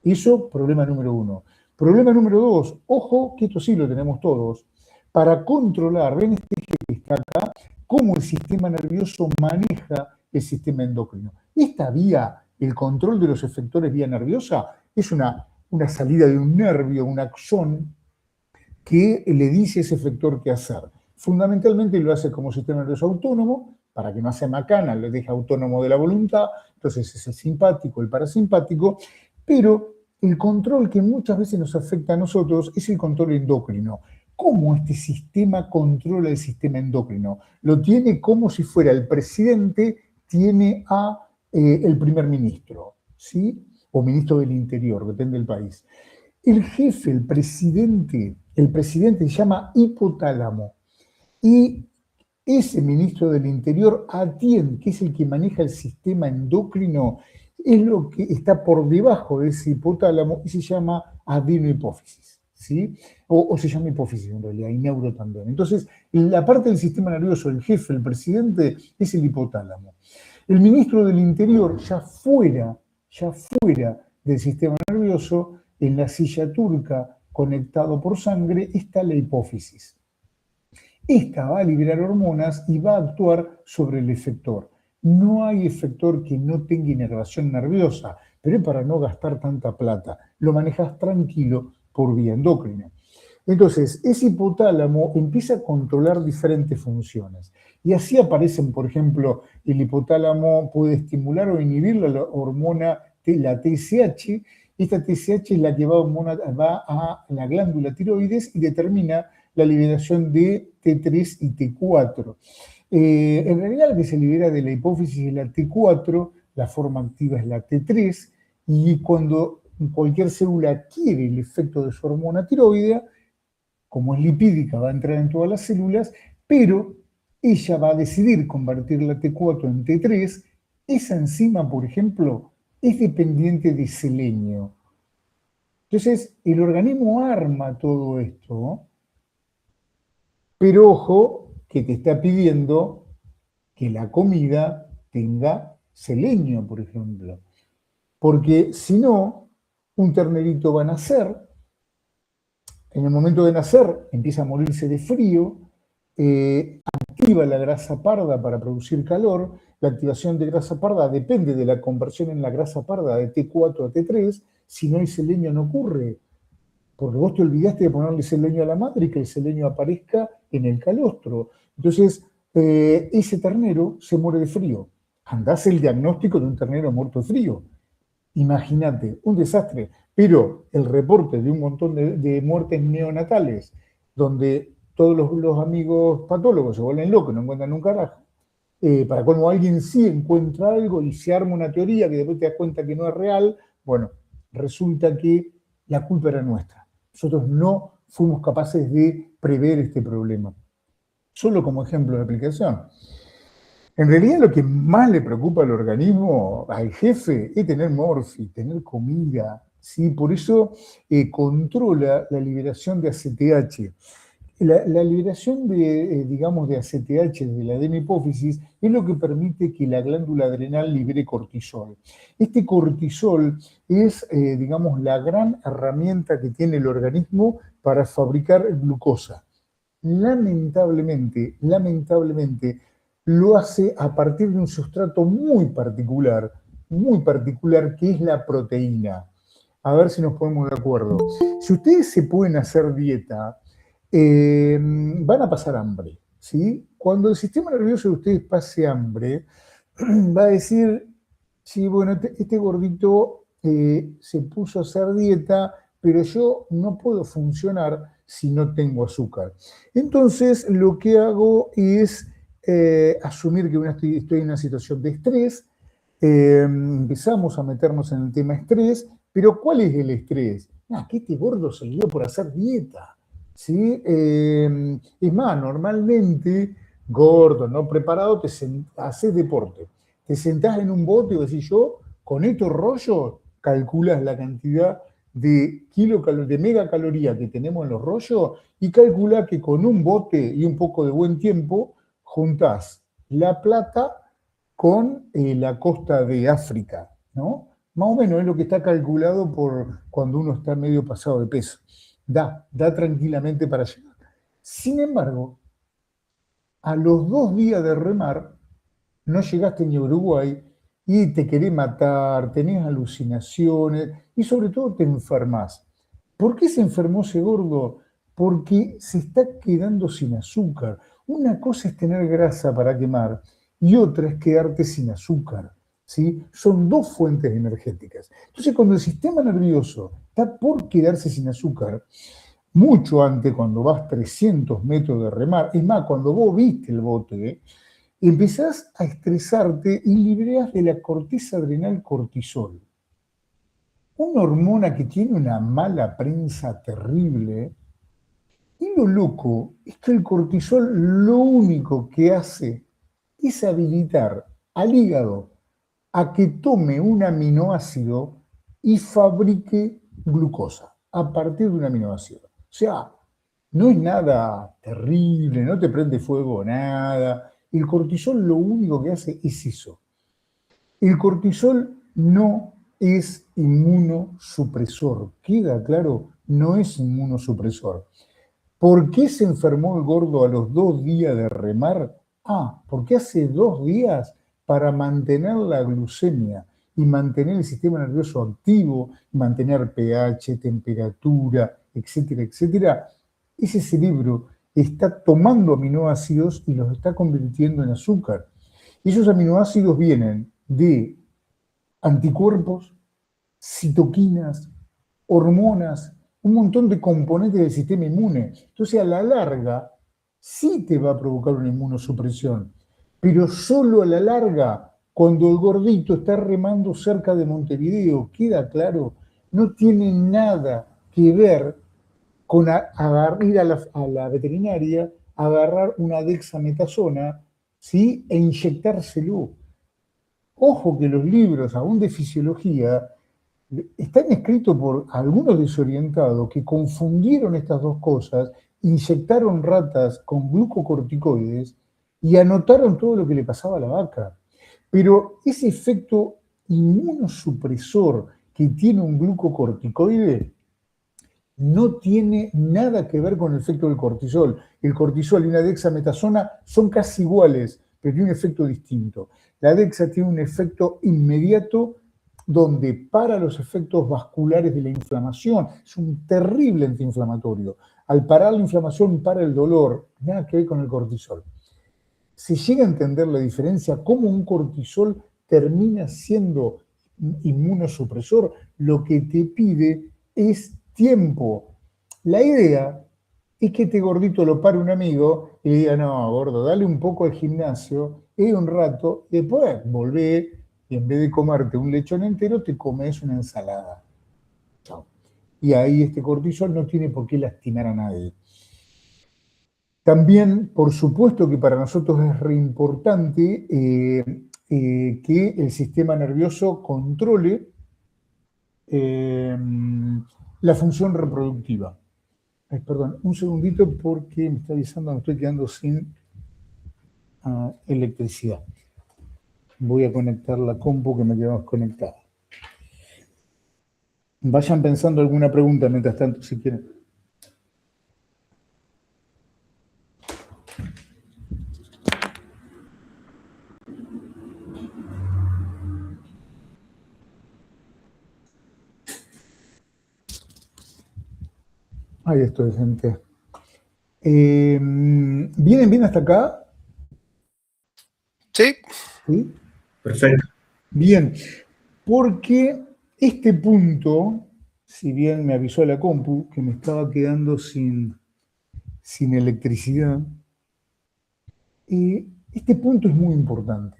Eso, problema número 1. Problema número 2, ojo, que esto sí lo tenemos todos, para controlar, ven este eje que está acá, cómo el sistema nervioso maneja el sistema endocrino. Esta vía, el control de los efectores vía nerviosa, es una una salida de un nervio, un axón, que le dice a ese efector qué hacer. Fundamentalmente lo hace como sistema nervioso autónomo, para que no sea macana, lo deja autónomo de la voluntad, entonces es el simpático, el parasimpático, pero el control que muchas veces nos afecta a nosotros es el control endocrino. ¿Cómo este sistema controla el sistema endocrino? Lo tiene como si fuera el presidente tiene a el primer ministro, ¿sí? O ministro del Interior, depende del país. El jefe, el presidente se llama hipotálamo. Y ese ministro del Interior atiende, que es el que maneja el sistema endocrino, es lo que está por debajo de ese hipotálamo y se llama adenohipófisis, ¿sí? O se llama hipófisis en realidad, y neuro también. Entonces, la parte del sistema nervioso, el jefe, el presidente, es el hipotálamo. El ministro del Interior, ya fuera del sistema nervioso, en la silla turca, conectado por sangre, está la hipófisis. Esta va a liberar hormonas y va a actuar sobre el efector. No hay efector que no tenga inervación nerviosa, pero es para no gastar tanta plata. Lo manejas tranquilo por vía endocrina. Entonces, ese hipotálamo empieza a controlar diferentes funciones. Y así aparecen, por ejemplo, el hipotálamo puede estimular o inhibir la hormona, la TSH. Esta TSH es la que va a la glándula tiroides y determina la liberación de T3 y T4. En realidad, la que se libera de la hipófisis es la T4, la forma activa es la T3, y cuando cualquier célula adquiere el efecto de su hormona tiroidea, como es lipídica, va a entrar en todas las células, pero ella va a decidir convertir la T4 en T3. Esa enzima, por ejemplo, es dependiente de selenio. Entonces, el organismo arma todo esto, ¿no? Pero ojo, que te está pidiendo que la comida tenga selenio, por ejemplo. Porque si no, un ternerito va a nacer, en el momento de nacer empieza a morirse de frío, activa la grasa parda para producir calor. La activación de grasa parda depende de la conversión en la grasa parda de T4 a T3. Si no hay selenio no ocurre, porque vos te olvidaste de ponerle selenio a la madre y que el selenio aparezca en el calostro. Entonces, ese ternero se muere de frío. Andás el diagnóstico de un ternero muerto de frío. Imagínate, un desastre. Pero el reporte de un montón de muertes neonatales, donde todos los amigos patólogos se vuelven locos, no encuentran un carajo, para cuando alguien sí encuentra algo y se arma una teoría que después te das cuenta que no es real, bueno, resulta que la culpa era nuestra. Nosotros no fuimos capaces de prever este problema. Solo como ejemplo de aplicación. En realidad lo que más le preocupa al organismo, al jefe, es tener morfi, tener comida, ¿sí? Por eso controla la liberación de ACTH. La liberación digamos, de ACTH de la adenohipófisis es lo que permite que la glándula adrenal libere cortisol. Este cortisol es, digamos, la gran herramienta que tiene el organismo para fabricar glucosa. Lamentablemente, lo hace a partir de un sustrato muy particular, que es la proteína. A ver si nos ponemos de acuerdo. Si ustedes se pueden hacer dieta, van a pasar hambre, ¿sí? Cuando el sistema nervioso de ustedes pase hambre, va a decir, sí, bueno, este gordito se puso a hacer dieta, pero yo no puedo funcionar si no tengo azúcar. Entonces, lo que hago es asumir que estoy en una situación de estrés, empezamos a meternos en el tema estrés, pero ¿cuál es el estrés? Que este gordo se dio por hacer dieta, ¿sí? Es más, normalmente, gordo, no preparado, haces deporte, te sentás en un bote y decís, yo, con estos rollos, calculas la cantidad de megacalorías que tenemos en los rollos y calcula que con un bote y un poco de buen tiempo juntás La Plata con la costa de África, ¿no? Más o menos es lo que está calculado por cuando uno está medio pasado de peso. Da tranquilamente para llegar. Sin embargo, a los 2 días de remar, no llegaste ni a Uruguay y te querés matar, tenés alucinaciones y sobre todo te enfermas. ¿Por qué se enfermó ese gordo? Porque se está quedando sin azúcar. Una cosa es tener grasa para quemar y otra es quedarte sin azúcar, ¿sí? Son dos fuentes energéticas. Entonces, cuando el sistema nervioso está por quedarse sin azúcar, mucho antes, cuando vas 300 metros de remar, es más, cuando vos viste el bote, empezás a estresarte y liberás de la corteza adrenal cortisol. Una hormona que tiene una mala prensa terrible. Y lo loco es que el cortisol lo único que hace es habilitar al hígado a que tome un aminoácido y fabrique glucosa a partir de un aminoácido. O sea, no es nada terrible, no te prende fuego nada. El cortisol lo único que hace es eso. El cortisol no es inmunosupresor. ¿Queda claro? No es inmunosupresor. ¿Por qué se enfermó el gordo a los 2 días de remar? Porque hace 2 días, para mantener la glucemia y mantener el sistema nervioso activo, mantener pH, temperatura, etcétera, etcétera, ese cerebro está tomando aminoácidos y los está convirtiendo en azúcar. Y esos aminoácidos vienen de anticuerpos, citoquinas, hormonas, un montón de componentes del sistema inmune. Entonces, a la larga, sí te va a provocar una inmunosupresión, pero solo a la larga, cuando el gordito está remando cerca de Montevideo, queda claro, no tiene nada que ver con ir a la veterinaria, agarrar una dexametasona, ¿sí? E inyectárselo. Ojo que los libros, aún de fisiología, están escritos por algunos desorientados que confundieron estas dos cosas, inyectaron ratas con glucocorticoides y anotaron todo lo que le pasaba a la vaca. Pero ese efecto inmunosupresor que tiene un glucocorticoide no tiene nada que ver con el efecto del cortisol. El cortisol y una dexametasona son casi iguales, pero tiene un efecto distinto. La dexa tiene un efecto inmediato donde para los efectos vasculares de la inflamación, es un terrible antiinflamatorio. Al parar la inflamación, para el dolor, nada que ver con el cortisol. Se llega a entender la diferencia, cómo un cortisol termina siendo inmunosupresor, lo que te pide es tiempo. La idea es que este gordito lo pare un amigo y le diga, no, gordo, dale un poco al gimnasio, un rato, y después volvé y en vez de comerte un lechón entero, te comes una ensalada. Chao. Y ahí este cortisol no tiene por qué lastimar a nadie. También, por supuesto que para nosotros es re importante que el sistema nervioso controle la función reproductiva. Perdón, un segundito porque me está avisando que me estoy quedando sin electricidad. Voy a conectar la compu que me quedó desconectada. Vayan pensando alguna pregunta mientras tanto, si quieren. Ahí estoy, gente. ¿Vienen bien hasta acá? Sí. ¿Sí? Perfecto. Bien, porque este punto, si bien me avisó la compu que me estaba quedando sin electricidad, este punto es muy importante.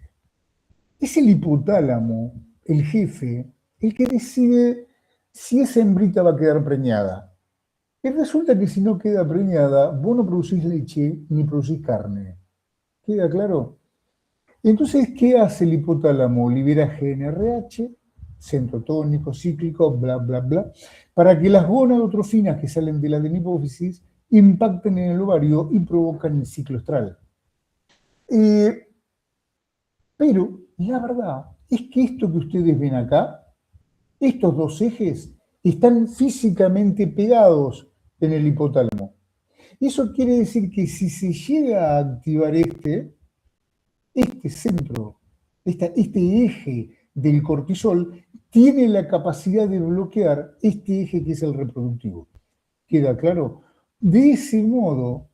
Es el hipotálamo, el jefe, el que decide si esa hembrita va a quedar preñada. Y resulta que si no queda preñada, vos no producís leche ni producís carne. ¿Queda claro? Entonces, ¿qué hace el hipotálamo? Libera GnRH, centro tónico, cíclico, bla, bla, bla, para que las gonadotrofinas que salen de la adenohipófisis impacten en el ovario y provocan el ciclo estral. Pero la verdad es que esto que ustedes ven acá, estos dos ejes, están físicamente pegados en el hipotálamo. Eso quiere decir que si se llega a activar este centro este eje del cortisol tiene la capacidad de bloquear este eje que es el reproductivo. ¿Queda claro? De ese modo,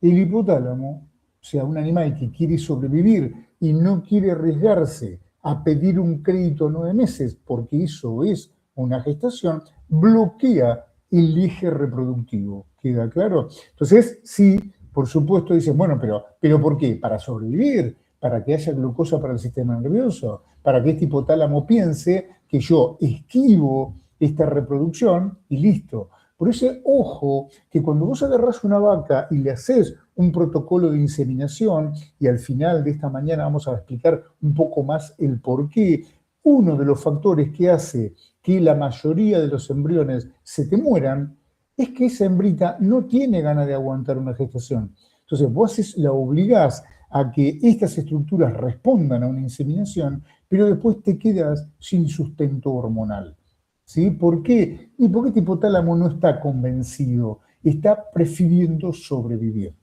el hipotálamo, o sea, un animal que quiere sobrevivir y no quiere arriesgarse a pedir un crédito a 9 meses, porque eso es una gestación, bloquea el eje reproductivo. ¿Queda claro? Entonces, sí, por supuesto, dicen, bueno, pero ¿por qué? ¿Para sobrevivir? ¿Para que haya glucosa para el sistema nervioso? ¿Para que este hipotálamo piense que yo esquivo esta reproducción y listo? Por eso, ojo, que cuando vos agarrás una vaca y le haces un protocolo de inseminación, y al final de esta mañana vamos a explicar un poco más el por qué, uno de los factores que hace que la mayoría de los embriones se te mueran es que esa hembrita no tiene ganas de aguantar una gestación. Entonces vos la obligás a que estas estructuras respondan a una inseminación, pero después te quedas sin sustento hormonal. ¿Sí? ¿Por qué? Y porque este hipotálamo no está convencido, está prefiriendo sobrevivir.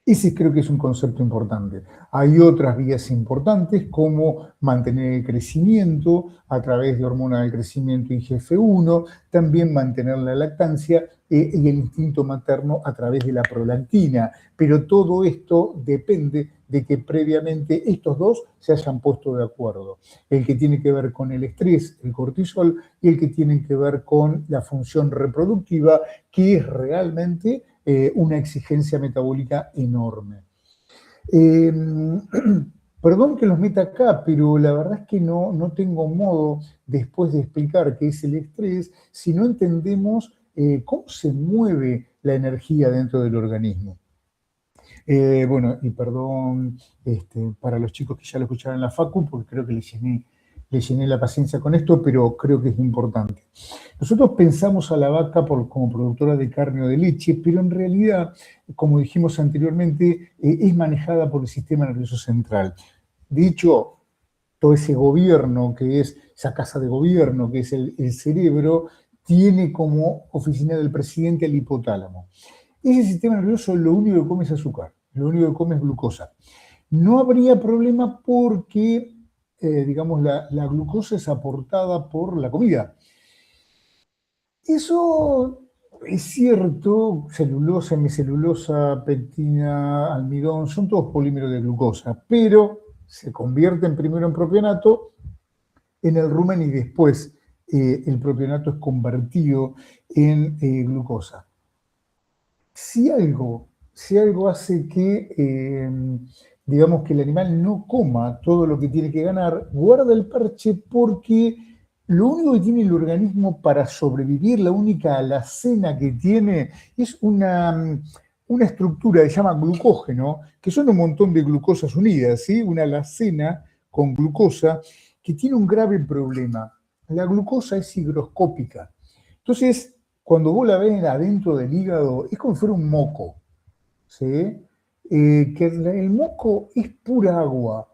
Ese creo que es un concepto importante. Hay otras vías importantes como mantener el crecimiento a través de hormona del crecimiento IGF-1, también mantener la lactancia y el instinto materno a través de la prolactina. Pero todo esto depende de que previamente estos dos se hayan puesto de acuerdo. El que tiene que ver con el estrés, el cortisol, y el que tiene que ver con la función reproductiva, que es realmente una exigencia metabólica enorme. Perdón que los meta acá, pero la verdad es que no tengo modo después de explicar qué es el estrés si no entendemos cómo se mueve la energía dentro del organismo. Bueno, y perdón para los chicos que ya lo escucharon en la facu, porque creo que les llené la paciencia con esto, pero creo que es importante. Nosotros pensamos a la vaca como productora de carne o de leche, pero en realidad, como dijimos anteriormente, es manejada por el sistema nervioso central. De hecho, todo ese gobierno que es, esa casa de gobierno que es el cerebro, tiene como oficina del presidente al hipotálamo. Ese sistema nervioso lo único que come es azúcar, lo único que come es glucosa. No habría problema porque, digamos, la glucosa es aportada por la comida. Eso es cierto, celulosa, hemicelulosa, pectina, almidón, son todos polímeros de glucosa, pero se convierten primero en propionato en el rumen y después el propionato es convertido en glucosa. Si algo hace que, digamos, que el animal no coma todo lo que tiene que ganar, guarda el parche porque lo único que tiene el organismo para sobrevivir, la única alacena que tiene, es una estructura que se llama glucógeno, que son un montón de glucosas unidas, ¿sí? Una alacena con glucosa que tiene un grave problema. La glucosa es higroscópica. Entonces, cuando vos la ves adentro del hígado, es como si fuera un moco, ¿sí? Que el moco es pura agua.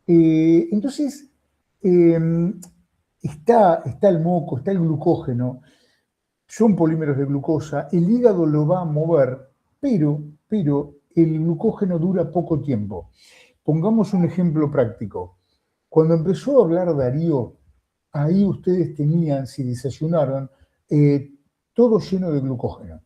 Entonces, está el moco, está el glucógeno, son polímeros de glucosa, el hígado lo va a mover, pero el glucógeno dura poco tiempo. Pongamos un ejemplo práctico. Cuando empezó a hablar Darío, ahí ustedes tenían, si desayunaron, todo lleno de glucógeno,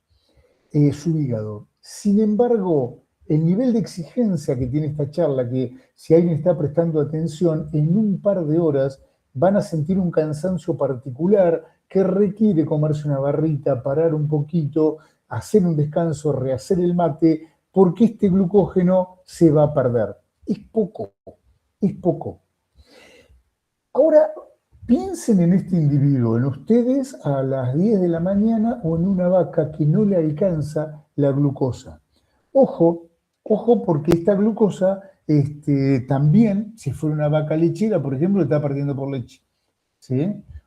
su hígado. Sin embargo, el nivel de exigencia que tiene esta charla, que si alguien está prestando atención, en un par de horas van a sentir un cansancio particular que requiere comerse una barrita, parar un poquito, hacer un descanso, rehacer el mate, porque este glucógeno se va a perder. Es poco, es poco. Ahora, piensen en este individuo, en ustedes a las 10 de la mañana o en una vaca que no le alcanza la glucosa. Ojo, porque esta glucosa también, si fuera una vaca lechera, por ejemplo, está perdiendo por leche. ¿Sí?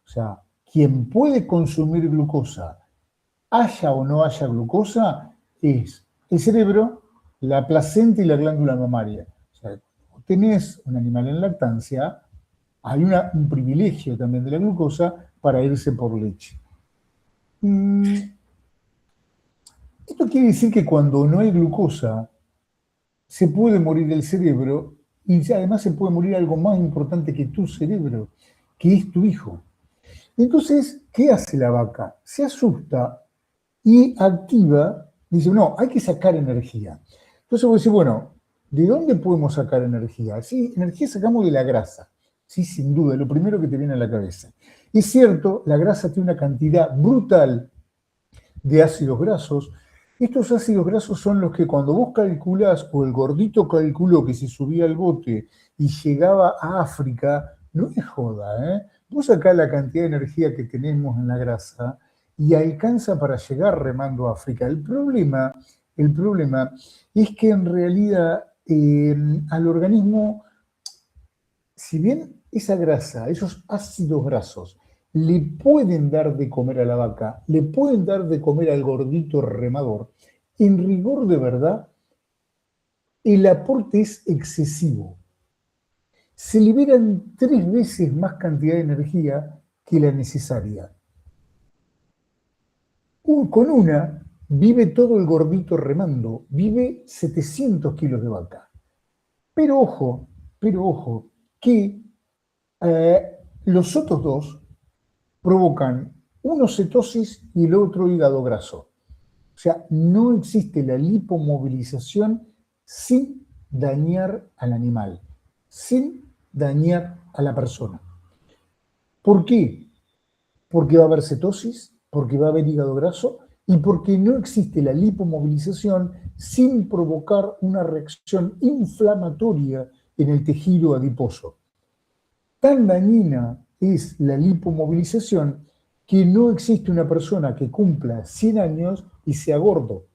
O sea, quien puede consumir glucosa, haya o no haya glucosa, es el cerebro, la placenta y la glándula mamaria. O sea, cuando tenés un animal en lactancia, hay un privilegio también de la glucosa para irse por leche. Esto quiere decir que cuando no hay glucosa, se puede morir el cerebro y además se puede morir algo más importante que tu cerebro, que es tu hijo. Entonces, ¿qué hace la vaca? Se asusta y activa, dice, no, hay que sacar energía. Entonces vos decís, bueno, ¿de dónde podemos sacar energía? Sí, energía sacamos de la grasa, sí, sin duda, lo primero que te viene a la cabeza. Es cierto, la grasa tiene una cantidad brutal de ácidos grasos. Estos ácidos grasos son los que cuando vos calculás, o el gordito calculó que se subía al bote y llegaba a África, no es joda, ¿eh? Vos sacás la cantidad de energía que tenemos en la grasa y alcanza para llegar remando a África. El problema es que en realidad al organismo, si bien esa grasa, esos ácidos grasos, le pueden dar de comer a la vaca, le pueden dar de comer al gordito remador, en rigor de verdad, el aporte es excesivo. Se liberan 3 veces más cantidad de energía que la necesaria. Con una vive todo el gordito remando, vive 700 kilos de vaca. Pero ojo, que los otros dos provocan uno cetosis y el otro hígado graso. O sea, no existe la lipomovilización sin dañar al animal, sin dañar a la persona. ¿Por qué? Porque va a haber cetosis, porque va a haber hígado graso y porque no existe la lipomovilización sin provocar una reacción inflamatoria en el tejido adiposo. Tan dañina es la lipomovilización que no existe una persona que cumpla 100 años y sea gordo.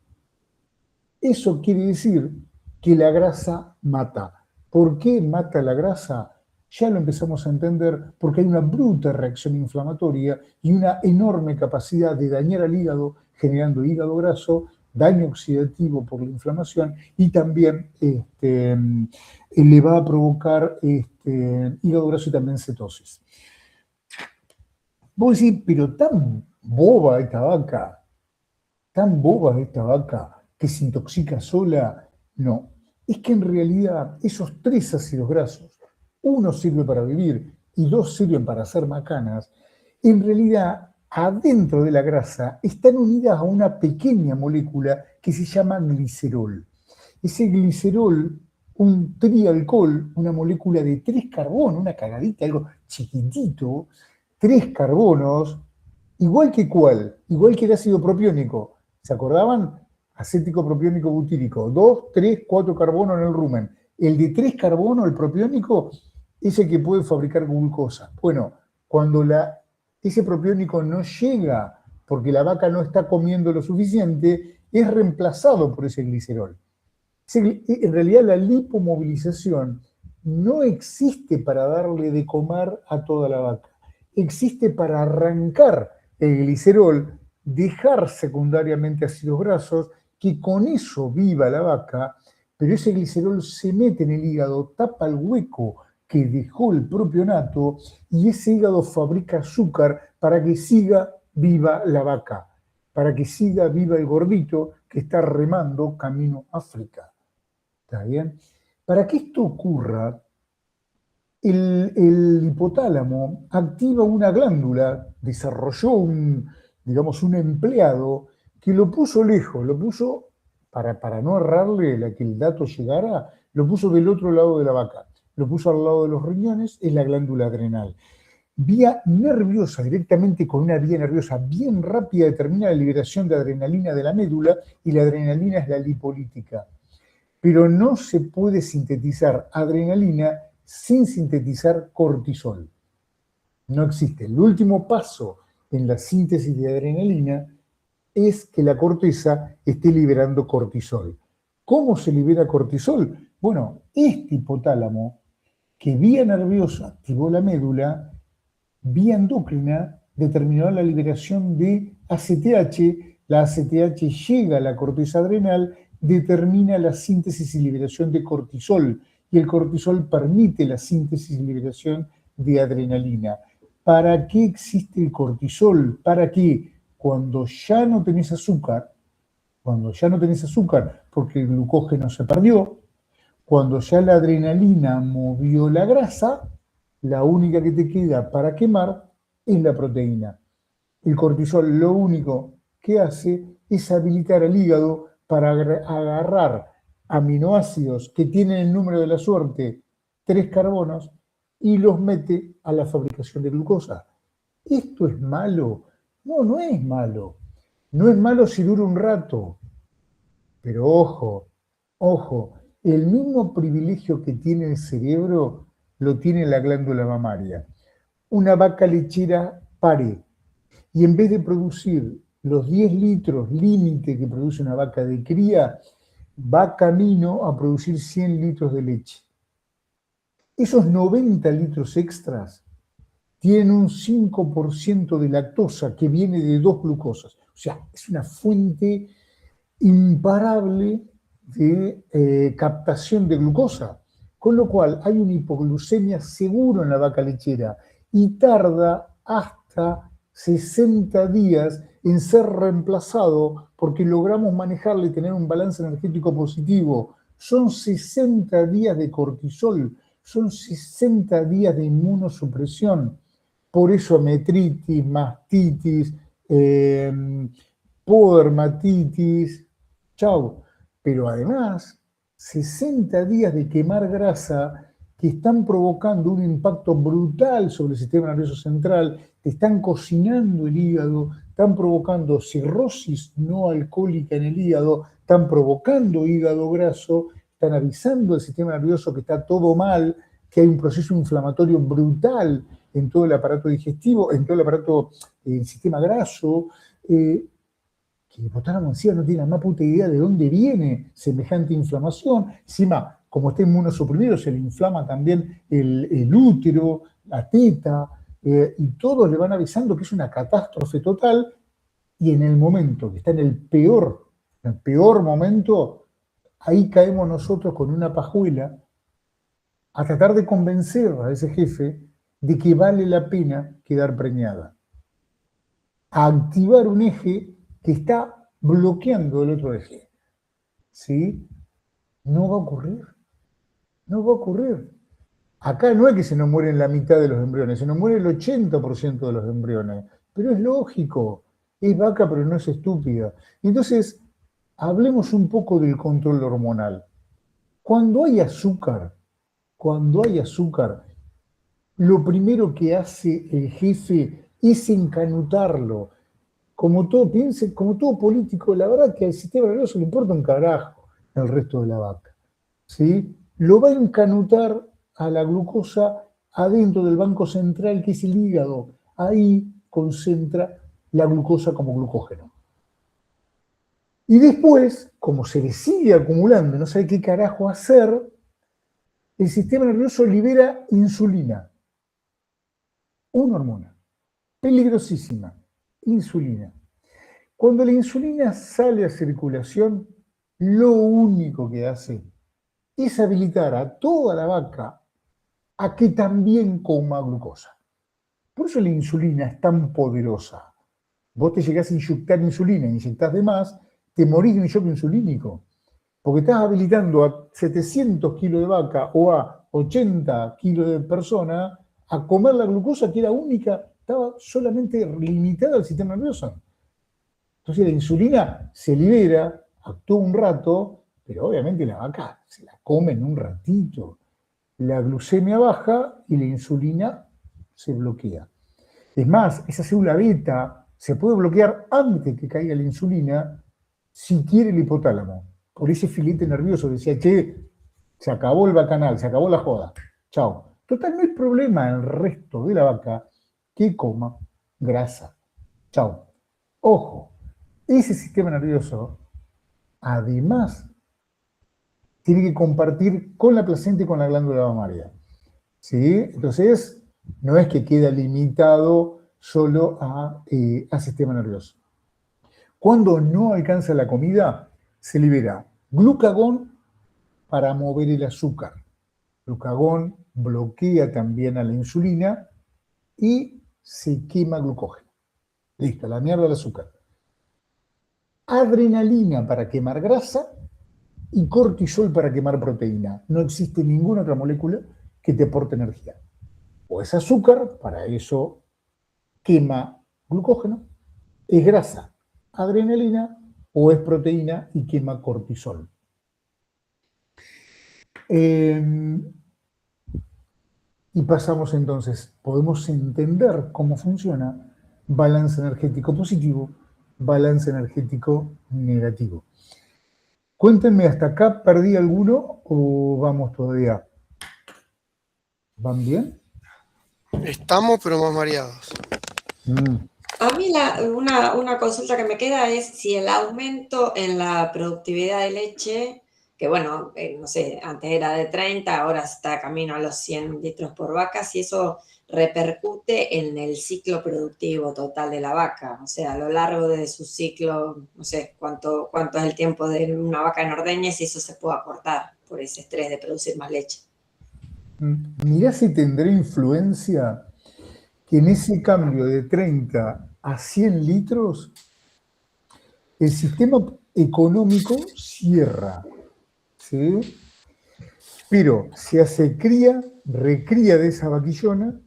Eso quiere decir que la grasa mata. ¿Por qué mata la grasa? Ya lo empezamos a entender, porque hay una bruta reacción inflamatoria y una enorme capacidad de dañar al hígado, generando hígado graso, daño oxidativo por la inflamación y también le va a provocar hígado graso y también cetosis. Vos decís, pero tan boba esta vaca que se intoxica sola. No, es que en realidad esos 3 ácidos grasos, uno sirve para vivir y 2 sirven para hacer macanas, en realidad adentro de la grasa están unidas a una pequeña molécula que se llama glicerol. Ese glicerol, un trialcohol, una molécula de 3 carbonos, una cagadita, algo chiquitito, 3 carbonos, igual que el ácido propiónico. ¿Se acordaban? Acético propiónico butírico, 2, 3, 4 carbonos en el rumen. El de 3 carbonos, el propiónico, es el que puede fabricar glucosa. Bueno, cuando ese propiónico no llega porque la vaca no está comiendo lo suficiente, es reemplazado por ese glicerol. En realidad la lipomovilización no existe para darle de comer a toda la vaca. Existe para arrancar el glicerol, dejar secundariamente ácidos grasos, que con eso viva la vaca, pero ese glicerol se mete en el hígado, tapa el hueco que dejó el propionato y ese hígado fabrica azúcar para que siga viva la vaca, para que siga viva el gordito que está remando camino a África. ¿Está bien? Para que esto ocurra, el hipotálamo activa una glándula, desarrolló un empleado que lo puso lejos, lo puso, para no errarle a que el dato llegara, lo puso del otro lado de la vaca, lo puso al lado de los riñones, es la glándula adrenal. Vía nerviosa, directamente con una vía nerviosa bien rápida, determina la liberación de adrenalina de la médula y la adrenalina es la lipolítica. Pero no se puede sintetizar adrenalina sin sintetizar cortisol. No existe. El último paso en la síntesis de adrenalina es que la corteza esté liberando cortisol. ¿Cómo se libera cortisol? Bueno, este hipotálamo, que vía nerviosa activó la médula, vía endocrina determinó la liberación de ACTH, la ACTH llega a la corteza adrenal, determina la síntesis y liberación de cortisol, y el cortisol permite la síntesis y liberación de adrenalina. ¿Para qué existe el cortisol? Para que cuando ya no tenés azúcar, porque el glucógeno se perdió, Cuando ya la adrenalina movió la grasa, la única que te queda para quemar es la proteína. El cortisol lo único que hace es habilitar al hígado para agarrar aminoácidos que tienen el número de la suerte, 3 carbonos, y los mete a la fabricación de glucosa. ¿Esto es malo? No, no es malo. No es malo si dura un rato. Pero ojo, ojo, el mismo privilegio que tiene el cerebro lo tiene la glándula mamaria. Una vaca lechera pare y en vez de producir los 10 litros límite que produce una vaca de cría, va camino a producir 100 litros de leche. Esos 90 litros extras tienen un 5% de lactosa que viene de 2 glucosas. O sea, es una fuente imparable de captación de glucosa, con lo cual hay una hipoglucemia seguro en la vaca lechera y tarda hasta 60 días en ser reemplazado porque logramos manejarle y tener un balance energético positivo. Son 60 días de cortisol, son 60 días de inmunosupresión. Por eso metritis, mastitis, podermatitis, chau. Pero además, 60 días de quemar grasa que están provocando un impacto brutal sobre el sistema nervioso central, te están cocinando el hígado, están provocando cirrosis no alcohólica en el hígado, están provocando hígado graso, están avisando al sistema nervioso que está todo mal, que hay un proceso inflamatorio brutal en todo el aparato digestivo, en todo el aparato, el sistema graso, que el hipotálamo encima no tiene la más puta idea de dónde viene semejante inflamación. Encima, como está inmunosuprimido, se le inflama también el útero, la teta, y todos le van avisando que es una catástrofe total, y en el momento que está en el peor momento, ahí caemos nosotros con una pajuela a tratar de convencer a ese jefe de que vale la pena quedar preñada, a activar un eje que está bloqueando el otro eje. ¿Sí? No va a ocurrir. No va a ocurrir. Acá no es que se nos mueren la mitad de los embriones, se nos muere el 80% de los embriones. Pero es lógico. Es vaca, pero no es estúpida. Entonces, hablemos un poco del control hormonal. Cuando hay azúcar, lo primero que hace el jefe es encanutarlo. Como todo político, la verdad que al sistema nervioso le importa un carajo el resto de la vaca. ¿Sí? Lo va a encanutar a la glucosa adentro del banco central, que es el hígado. Ahí concentra la glucosa como glucógeno. Y después, como se le sigue acumulando y no sabe qué carajo hacer, el sistema nervioso libera insulina. Una hormona peligrosísima, insulina. Cuando la insulina sale a circulación, lo único que hace es habilitar a toda la vaca a que también coma glucosa. Por eso la insulina es tan poderosa. Vos te llegás a inyectar insulina, inyectás de más, te morís de un shock insulínico. Porque estás habilitando a 700 kilos de vaca o a 80 kilos de persona a comer la glucosa que era única, estaba solamente limitada al sistema nervioso. Entonces la insulina se libera, actúa un rato, pero obviamente la vaca se la come en un ratito. La glucemia baja y la insulina se bloquea. Es más, esa célula beta se puede bloquear antes que caiga la insulina si quiere el hipotálamo. Por ese filete nervioso decía, che, se acabó el bacanal, se acabó la joda. Chao. Total, no hay problema en el resto de la vaca que coma grasa. Chao. Ojo, ese sistema nervioso, además, tiene que compartir con la placenta y con la glándula mamaria. ¿Sí? Entonces, no es que queda limitado solo a sistema nervioso. Cuando no alcanza la comida, se libera glucagón para mover el azúcar. Glucagón bloquea también a la insulina y se quema glucógeno. Listo, la mierda del azúcar. Adrenalina para quemar grasa y cortisol para quemar proteína. No existe ninguna otra molécula que te aporte energía. O es azúcar, para eso quema glucógeno, es grasa, adrenalina, o es proteína y quema cortisol. Y pasamos entonces, podemos entender cómo funciona balance energético positivo, balance energético negativo. Cuéntenme, ¿hasta acá perdí alguno o vamos todavía? ¿Van bien? Estamos, pero más mareados. A mí una consulta que me queda es si el aumento en la productividad de leche, que bueno, no sé, antes era de 30, ahora está camino a los 100 litros por vaca, si eso repercute en el ciclo productivo total de la vaca, o sea, a lo largo de su ciclo, no sé cuánto es el tiempo de una vaca en ordeña, si eso se puede acortar por ese estrés de producir más leche. Mirá si tendrá influencia que en ese cambio de 30 a 100 litros, el sistema económico cierra, ¿sí? Pero se hace cría, recría de esa vaquillona,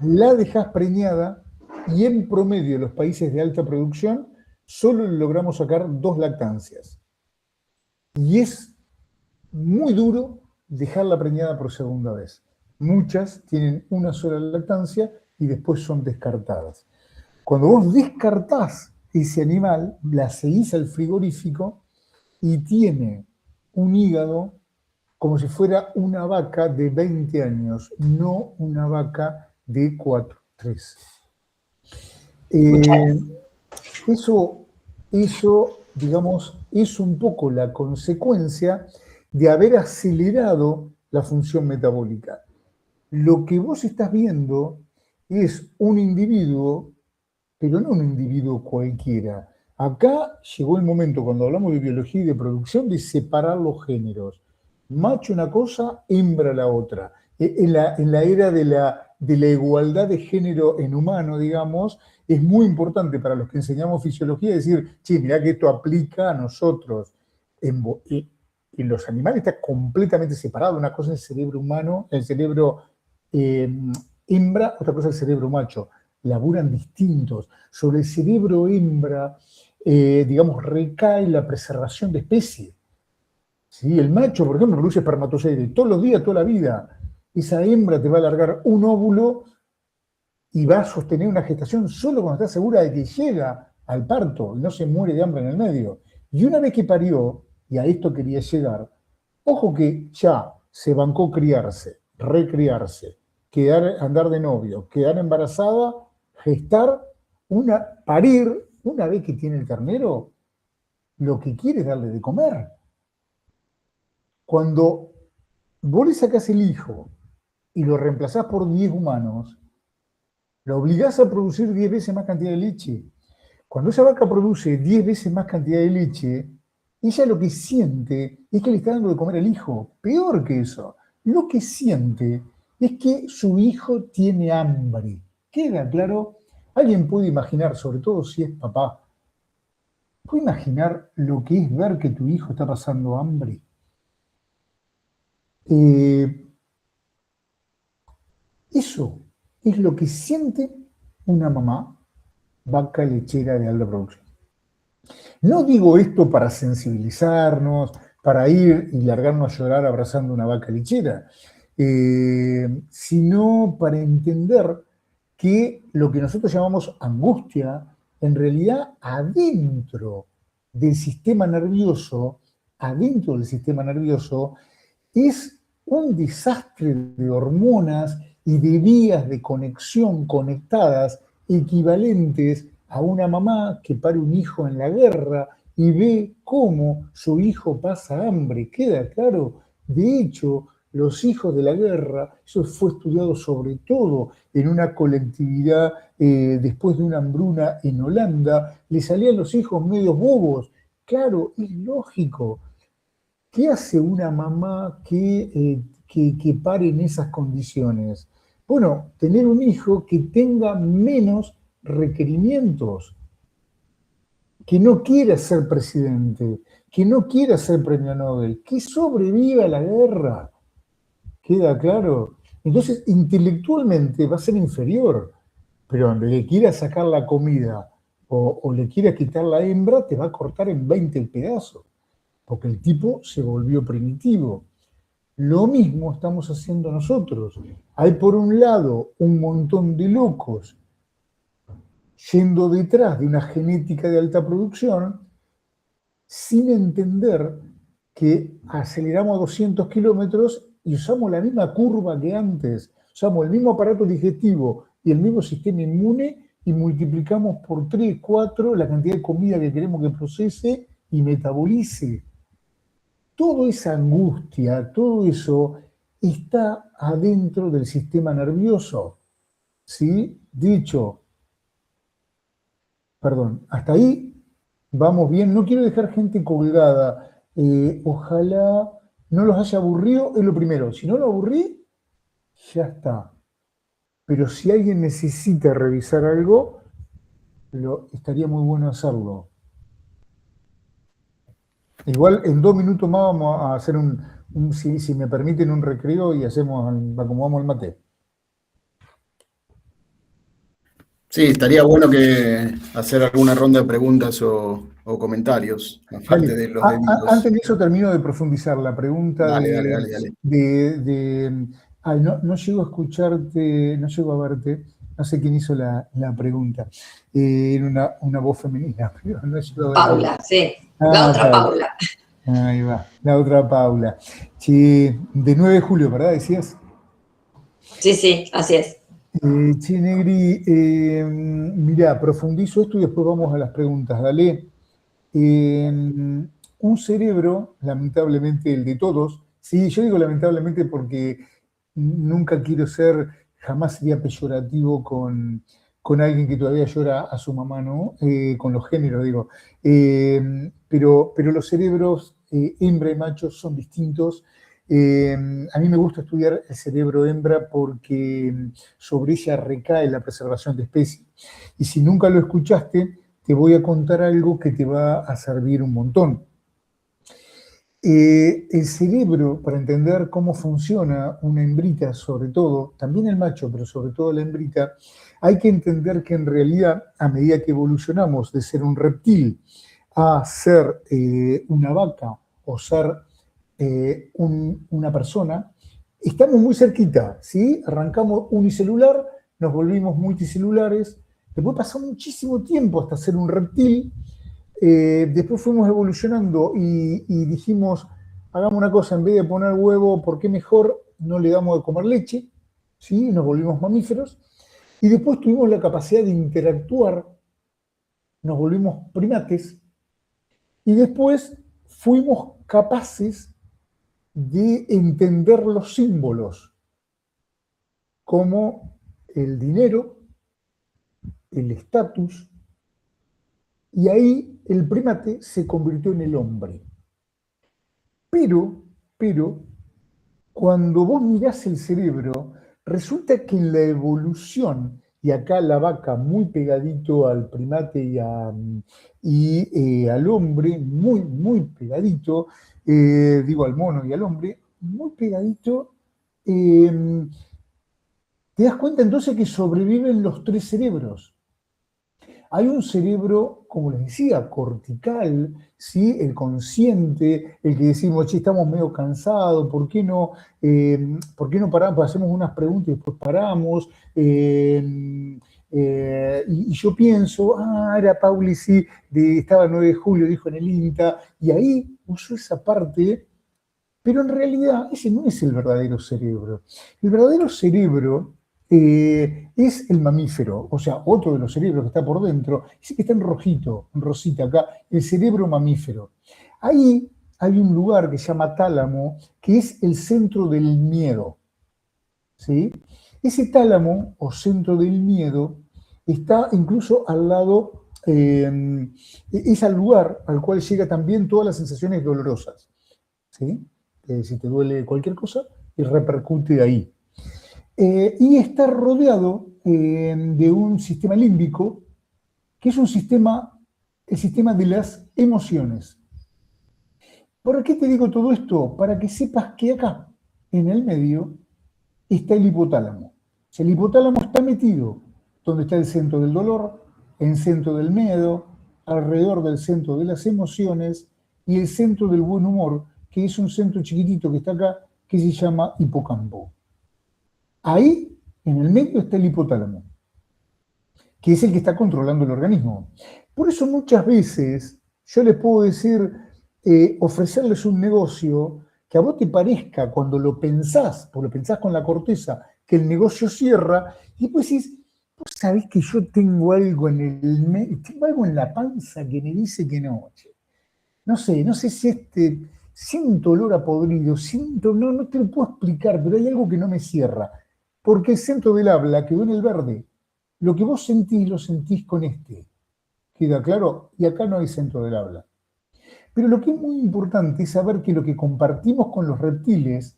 la dejas preñada y en promedio en los países de alta producción solo logramos sacar 2 lactancias. Y es muy duro dejarla preñada por segunda vez. Muchas tienen una sola lactancia y después son descartadas. Cuando vos descartás ese animal, la seguís al frigorífico y tiene un hígado como si fuera una vaca de 20 años, no una vaca de 4, 3. Eso, digamos, es un poco la consecuencia de haber acelerado la función metabólica. Lo que vos estás viendo es un individuo, pero no un individuo cualquiera. Acá llegó el momento, cuando hablamos de biología y de producción, de separar los géneros. Macho una cosa, hembra la otra. En la era de la igualdad de género en humano, digamos, es muy importante para los que enseñamos fisiología decir, che, mirá que esto aplica a nosotros. En los animales está completamente separado. Una cosa es el cerebro humano, el cerebro hembra, otra cosa es el cerebro macho. Laburan distintos. Sobre el cerebro hembra, digamos, recae la preservación de especie. ¿Sí? El macho, por ejemplo, produce espermatozoides todos los días, toda la vida. Esa hembra te va a alargar un óvulo y va a sostener una gestación solo cuando está segura de que llega al parto y no se muere de hambre en el medio. Y una vez que parió, y a esto quería llegar, ojo que ya se bancó criarse, recriarse, andar de novio, quedar embarazada, gestar, parir, una vez que tiene el ternero, lo que quiere es darle de comer. Cuando vos le sacás el hijo y lo reemplazás por 10 humanos, lo obligás a producir 10 veces más cantidad de leche. Cuando esa vaca produce 10 veces más cantidad de leche, ella lo que siente es que le está dando de comer al hijo. Peor que eso, lo que siente es que su hijo tiene hambre. ¿Queda claro? Alguien puede imaginar, sobre todo si es papá, ¿puede imaginar lo que es ver que tu hijo está pasando hambre? Eso es lo que siente una mamá vaca lechera de alta producción. No digo esto para sensibilizarnos, para ir y largarnos a llorar abrazando una vaca lechera, sino para entender que lo que nosotros llamamos angustia, en realidad adentro del sistema nervioso, es un desastre de hormonas y de vías de conexión conectadas equivalentes a una mamá que pare un hijo en la guerra y ve cómo su hijo pasa hambre. ¿Queda claro? De hecho, los hijos de la guerra, eso fue estudiado sobre todo en una colectividad después de una hambruna en Holanda, le salían los hijos medio bobos. Claro, es lógico. ¿Qué hace una mamá que pare en esas condiciones? Bueno, tener un hijo que tenga menos requerimientos, que no quiera ser presidente, que no quiera ser premio Nobel, que sobreviva a la guerra. ¿Queda claro? Entonces, intelectualmente va a ser inferior, pero donde le quiera sacar la comida o le quiera quitar la hembra, te va a cortar en 20 el pedazo, porque el tipo se volvió primitivo. Lo mismo estamos haciendo nosotros. Hay por un lado un montón de locos yendo detrás de una genética de alta producción sin entender que aceleramos a 200 kilómetros y usamos la misma curva que antes, usamos el mismo aparato digestivo y el mismo sistema inmune y multiplicamos por 3, 4 la cantidad de comida que queremos que procese y metabolice. Toda esa angustia, todo eso está adentro del sistema nervioso. ¿Sí? Dicho, perdón, hasta ahí vamos bien. No quiero dejar gente colgada. Ojalá no los haya aburrido, es lo primero. Si no lo aburrí, ya está. Pero si alguien necesita revisar algo, estaría muy bueno hacerlo. Igual en 2 minutos más vamos a hacer si me permiten, un recreo y acomodamos el mate. Sí, estaría bueno que hacer alguna ronda de preguntas o comentarios, aparte de los deditos. Antes de eso termino de profundizar la pregunta. Dale. Ay, no llego a escucharte, no llego a verte, no sé quién hizo la pregunta. Era una voz femenina, pero no llego a verte. Paula, sí. La otra Paula. Ahí va, la otra Paula. Che, de 9 de julio, ¿verdad? ¿Decías? Sí, así es. Che, Negri, mirá, profundizo esto y después vamos a las preguntas, dale. Un cerebro, lamentablemente el de todos, sí, yo digo lamentablemente porque nunca quiero jamás sería peyorativo con alguien que todavía llora a su mamá, ¿no? Con los géneros, digo. Pero los cerebros, hembra y macho, son distintos. A mí me gusta estudiar el cerebro hembra porque sobre ella recae la preservación de especies. Y si nunca lo escuchaste, te voy a contar algo que te va a servir un montón. El cerebro, para entender cómo funciona una hembrita, sobre todo, también el macho, pero sobre todo la hembrita, hay que entender que en realidad, a medida que evolucionamos de ser un reptil a ser una vaca o ser una persona, estamos muy cerquita, ¿sí? Arrancamos unicelular, nos volvimos multicelulares, después pasó muchísimo tiempo hasta ser un reptil, después fuimos evolucionando y dijimos, hagamos una cosa, en vez de poner huevo, ¿por qué mejor no le damos de comer leche? ¿Sí? Nos volvimos mamíferos, y después tuvimos la capacidad de interactuar, nos volvimos primates, y después fuimos capaces de entender los símbolos, como el dinero, el estatus, y ahí el primate se convirtió en el hombre. Pero, cuando vos mirás el cerebro, resulta que en la evolución, y acá la vaca muy pegadito al primate y al hombre, muy pegadito, al mono y al hombre, muy pegadito, te das cuenta entonces que sobreviven los 3 cerebros. Hay un cerebro, como les decía, cortical, ¿sí? El consciente, el que decimos, che, estamos medio cansados, ¿por qué no paramos? Hacemos unas preguntas y después paramos. Y yo pienso, era Pauli, sí, estaba el 9 de julio, dijo en el INTA, y ahí usó esa parte, pero en realidad ese no es el verdadero cerebro. El verdadero cerebro es el mamífero, o sea, otro de los cerebros que está por dentro, ese que está en rojito, en rosita acá, el cerebro mamífero. Ahí hay un lugar que se llama tálamo, que es el centro del miedo, ¿sí? Ese tálamo, o centro del miedo, está incluso al lado, es al lugar al cual llega también todas las sensaciones dolorosas, ¿sí? Si te duele cualquier cosa, y repercute ahí. Y está rodeado de un sistema límbico, que es el sistema de las emociones. ¿Por qué te digo todo esto? Para que sepas que acá, en el medio, está el hipotálamo. O sea, el hipotálamo está metido donde está el centro del dolor, el centro del miedo, alrededor del centro de las emociones y el centro del buen humor, que es un centro chiquitito que está acá, que se llama hipocampo. Ahí, en el medio, está el hipotálamo, que es el que está controlando el organismo. Por eso muchas veces yo les puedo decir, ofrecerles un negocio que a vos te parezca cuando lo pensás, porque lo pensás con la corteza, que el negocio cierra, y después decís, vos sabés que yo tengo algo tengo algo en la panza que me dice que no. No sé si siento olor a podrido, no te lo puedo explicar, pero hay algo que no me cierra. Porque el centro del habla quedó en el verde. Lo que vos sentís, lo sentís con este. ¿Queda claro? Y acá no hay centro del habla. Pero lo que es muy importante es saber que lo que compartimos con los reptiles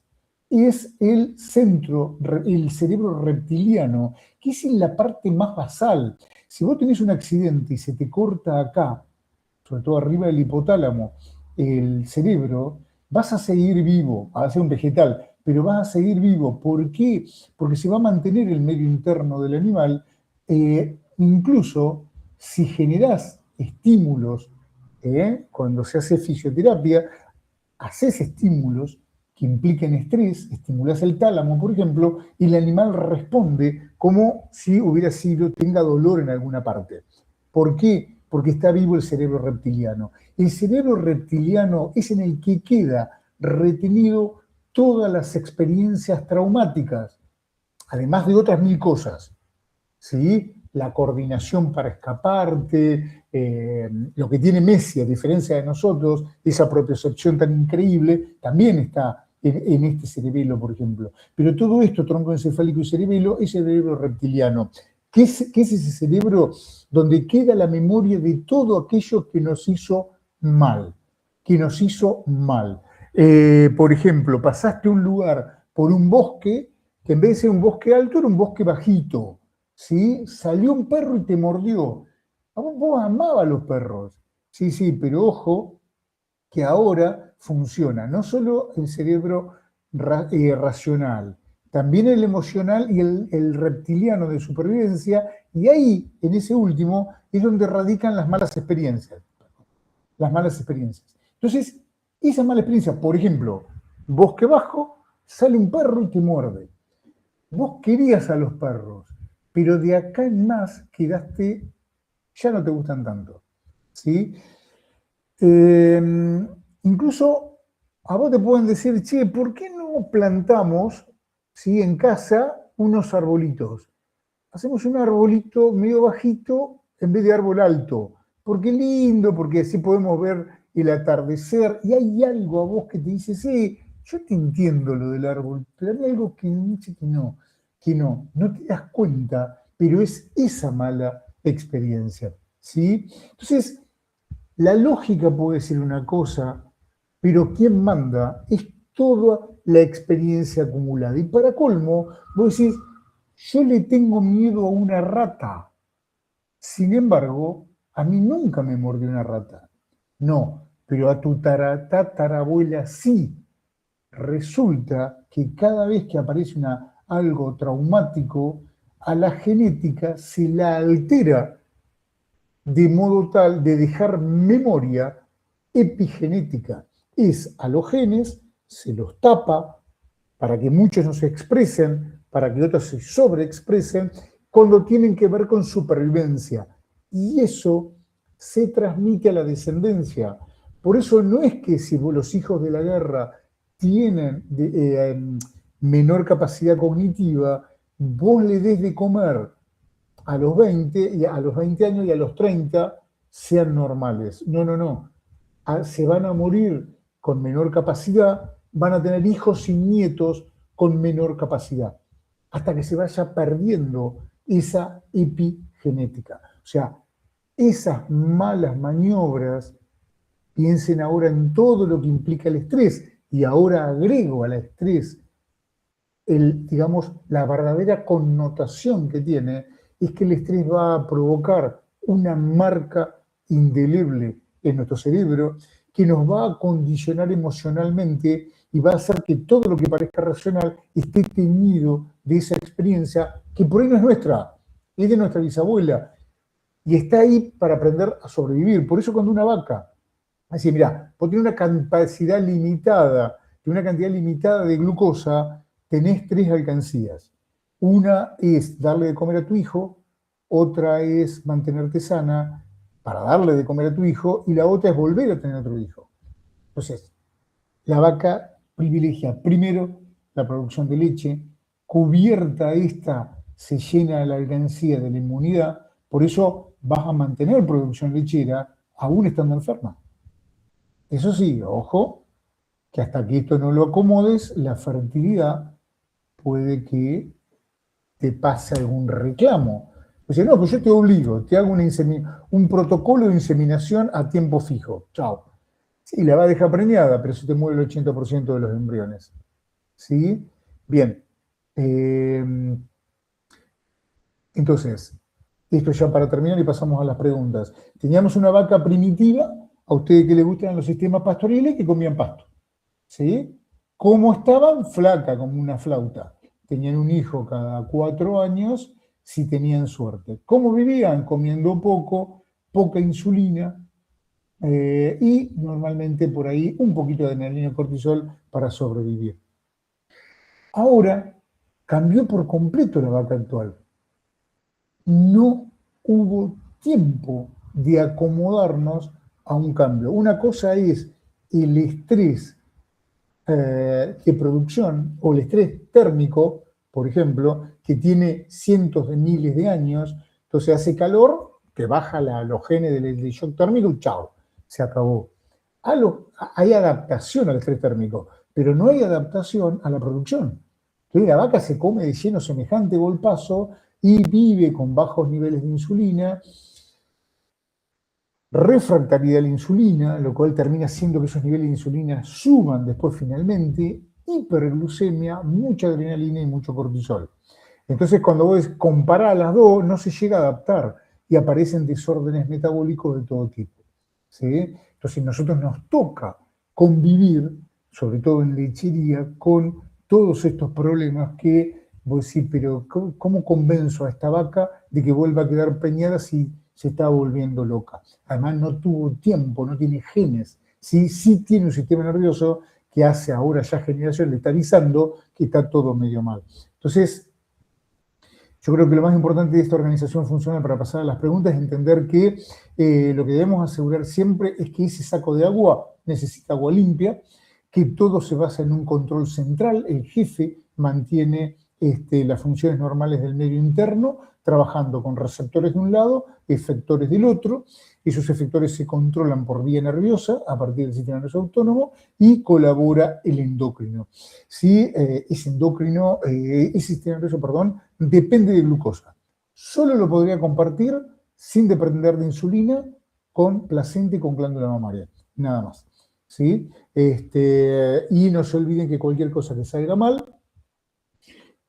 es el centro, el cerebro reptiliano, que es en la parte más basal. Si vos tenés un accidente y se te corta acá, sobre todo arriba del hipotálamo, el cerebro, vas a seguir vivo, vas a ser un vegetal, pero vas a seguir vivo. ¿Por qué? Porque se va a mantener el medio interno del animal, incluso si generás estímulos, cuando se hace fisioterapia, haces estímulos que impliquen estrés, estimulás el tálamo, por ejemplo, y el animal responde como si tenga dolor en alguna parte. ¿Por qué? Porque está vivo el cerebro reptiliano. El cerebro reptiliano es en el que queda retenido todas las experiencias traumáticas, además de otras 1000 cosas, ¿sí? La coordinación para escaparte, lo que tiene Messi, a diferencia de nosotros, esa propiocepción tan increíble, también está en este cerebelo, por ejemplo. Pero todo esto, tronco encefálico y cerebelo, es cerebro reptiliano. ¿Qué es ese cerebro donde queda la memoria de todo aquello que nos hizo mal? Por ejemplo, pasaste un lugar por un bosque que en vez de ser un bosque alto era un bosque bajito, ¿sí? Salió un perro y te mordió. Vos amabas a los perros, sí, pero ojo que ahora funciona no solo el cerebro racional, también el emocional y el reptiliano de supervivencia, y ahí, en ese último, es donde radican las malas experiencias. Entonces, esa mala experiencia, por ejemplo, bosque bajo, sale un perro y te muerde. Vos querías a los perros, pero de acá en más quedaste, ya no te gustan tanto, ¿sí? Incluso a vos te pueden decir, che, ¿por qué no plantamos, ¿sí?, en casa unos arbolitos? Hacemos un arbolito medio bajito en vez de árbol alto, porque lindo, porque así podemos ver el atardecer, y hay algo a vos que te dice, sí, yo te entiendo lo del árbol, pero hay algo que dice que no te das cuenta, pero es esa mala experiencia, ¿sí? Entonces, la lógica puede ser una cosa, pero quien manda es toda la experiencia acumulada. Y para colmo, vos decís, yo le tengo miedo a una rata. Sin embargo, a mí nunca me mordió una rata. No, pero a tu tatarabuela sí. Resulta que cada vez que aparece algo traumático, a la genética se la altera de modo tal de dejar memoria epigenética. Es a los genes, se los tapa para que muchos no se expresen, para que otros se sobreexpresen, cuando tienen que ver con supervivencia. Y eso se transmite a la descendencia. Por eso no es que si los hijos de la guerra tienen menor capacidad cognitiva, vos le des de comer a los 20 años y a los 30 sean normales. No. Se van a morir con menor capacidad, van a tener hijos y nietos con menor capacidad, hasta que se vaya perdiendo esa epigenética. O sea, esas malas maniobras, piensen ahora en todo lo que implica el estrés, y ahora agrego al estrés la verdadera connotación que tiene, es que el estrés va a provocar una marca indeleble en nuestro cerebro que nos va a condicionar emocionalmente y va a hacer que todo lo que parezca racional esté teñido de esa experiencia que por ahí no es nuestra, es de nuestra bisabuela, y está ahí para aprender a sobrevivir. Por eso cuando una vaca, así, mira, vos tenés una capacidad limitada, una cantidad limitada de glucosa, tenés 3 alcancías. Una es darle de comer a tu hijo, otra es mantenerte sana para darle de comer a tu hijo, y la otra es volver a tener otro hijo. Entonces, la vaca privilegia primero la producción de leche, cubierta esta se llena la alcancía de la inmunidad, por eso vas a mantener producción lechera aún estando enferma. Eso sí, ojo, que hasta que esto no lo acomodes, la fertilidad puede que te pase algún reclamo. O sea, no, pues yo te obligo, te hago un protocolo de inseminación a tiempo fijo. Chao. Sí, la va a dejar preñada, pero se te muere el 80% de los embriones. ¿Sí? Bien. Entonces, esto ya para terminar y pasamos a las preguntas. Teníamos una vaca primitiva, a ustedes que les gustan los sistemas pastoriles, que comían pasto. ¿Sí? ¿Cómo estaban? Flaca, como una flauta. Tenían un hijo cada 4 años, si tenían suerte. ¿Cómo vivían? Comiendo poco, poca insulina, y normalmente por ahí un poquito de adrenalina y cortisol para sobrevivir. Ahora cambió por completo la vaca actual. No hubo tiempo de acomodarnos a un cambio. Una cosa es el estrés de producción o el estrés térmico, por ejemplo, que tiene cientos de miles de años, entonces hace calor, te baja los genes del shock térmico y chao, se acabó. Hay adaptación al estrés térmico, pero no hay adaptación a la producción. Entonces la vaca se come de lleno semejante golpazo y vive con bajos niveles de insulina, refractariedad a la insulina, lo cual termina haciendo que esos niveles de insulina suban después finalmente, hiperglucemia, mucha adrenalina y mucho cortisol. Entonces cuando vos comparás las dos, no se llega a adaptar y aparecen desórdenes metabólicos de todo tipo. ¿Sí? Entonces nosotros nos toca convivir, sobre todo en lechería, con todos estos problemas que vos decís, pero ¿cómo convenzo a esta vaca de que vuelva a quedar preñada si se está volviendo loca? Además no tuvo tiempo, no tiene genes, sí tiene un sistema nervioso que hace ahora ya generaciones, le está avisando que está todo medio mal. Entonces, yo creo que lo más importante de esta organización funcional para pasar a las preguntas es entender que lo que debemos asegurar siempre es que ese saco de agua necesita agua limpia, que todo se basa en un control central, el jefe mantiene las funciones normales del medio interno, trabajando con receptores de un lado, efectores del otro. Esos efectores se controlan por vía nerviosa a partir del sistema nervioso autónomo y colabora el endocrino. ¿Sí? Ese sistema nervioso, depende de glucosa. Solo lo podría compartir sin depender de insulina con placenta y con glándula mamaria. Nada más. ¿Sí? Y no se olviden que cualquier cosa que salga mal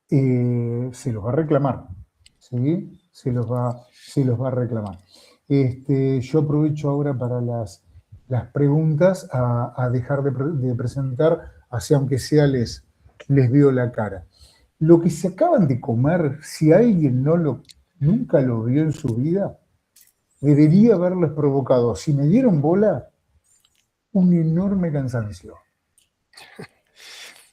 se los va a reclamar. ¿Sí? Se los va a reclamar. Yo aprovecho ahora para las preguntas a dejar de presentar, así aunque sea les veo la cara. Lo que se acaban de comer, si alguien nunca lo vio en su vida, debería haberles provocado, si me dieron bola, un enorme cansancio.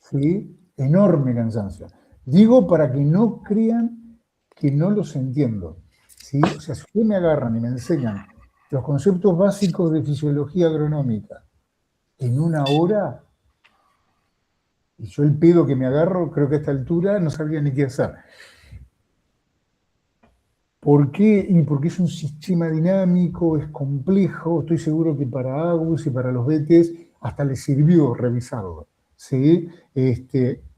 ¿Sí? Enorme cansancio. Digo para que no crean que no los entiendo. ¿Sí? O sea, si ustedes me agarran y me enseñan los conceptos básicos de fisiología agronómica en 1 hora, y yo el pedo que me agarro, creo que a esta altura no sabría ni qué hacer. ¿Por qué? Y porque es un sistema dinámico, es complejo, estoy seguro que para Agus y para los betes hasta les sirvió revisarlo. ¿Sí?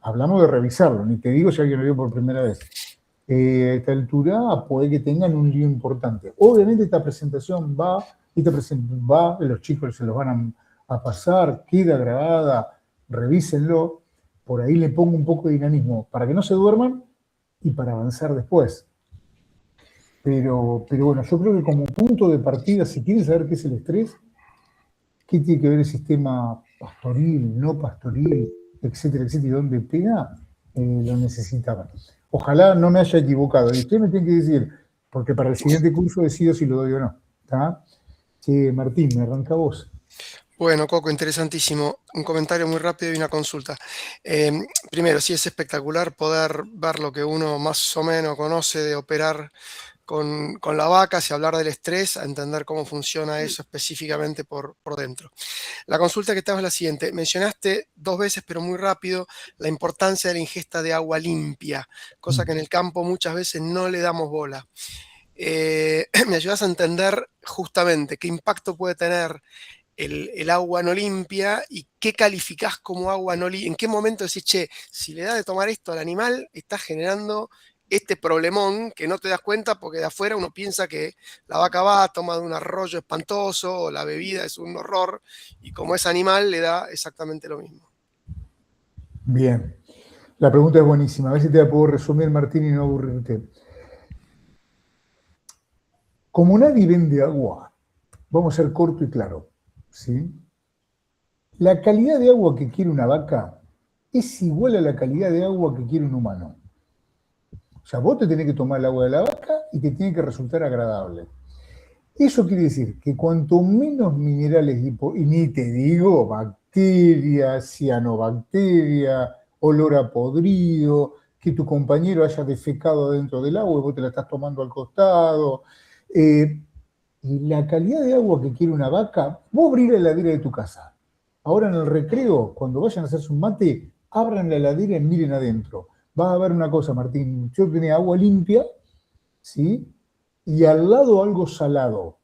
Hablamos de revisarlo, ni te digo si alguien lo vio por primera vez. A esta altura puede que tengan un lío importante. Obviamente esta presentación va, los chicos se los van a pasar, queda grabada, revísenlo, por ahí le pongo un poco de dinamismo para que no se duerman y para avanzar después. Pero bueno, yo creo que como punto de partida, si quieren saber qué es el estrés, qué tiene que ver el sistema pastoril, no pastoril, etcétera, etcétera, y dónde pega, lo necesitaban. Ojalá no me haya equivocado. Y usted me tiene que decir, porque para el siguiente curso decido si lo doy o no. ¿Está? Sí, Martín, me arranca vos. Bueno, Coco, interesantísimo. Un comentario muy rápido y una consulta. Primero, sí es espectacular poder ver lo que uno más o menos conoce de operar con la vaca, y hablar del estrés, a entender cómo funciona eso específicamente por dentro. La consulta que te hago es la siguiente. Mencionaste 2 veces, pero muy rápido, la importancia de la ingesta de agua limpia, cosa que en el campo muchas veces no le damos bola. ¿Me ayudas a entender justamente qué impacto puede tener el agua no limpia y qué calificás como agua no limpia? ¿En qué momento decís, che, si le das de tomar esto al animal, estás generando este problemón que no te das cuenta porque de afuera uno piensa que la vaca va, toma de un arroyo espantoso o la bebida es un horror y como es animal le da exactamente lo mismo? Bien. La pregunta es buenísima. A ver si te la puedo resumir, Martín, y no aburrirte. Como nadie vende agua, vamos a ser corto y claro, ¿sí? La calidad de agua que quiere una vaca es igual a la calidad de agua que quiere un humano. O sea, vos te tenés que tomar el agua de la vaca y te tiene que resultar agradable. Eso quiere decir que cuanto menos minerales, y ni te digo bacterias, cianobacteria, olor a podrido, que tu compañero haya defecado dentro del agua y vos te la estás tomando al costado. Y la calidad de agua que quiere una vaca, vos abrís la heladera de tu casa. Ahora en el recreo, cuando vayan a hacerse un mate, abran la heladera y miren adentro. Vas a ver una cosa, Martín. Yo tenía agua limpia, ¿sí? Y al lado algo salado.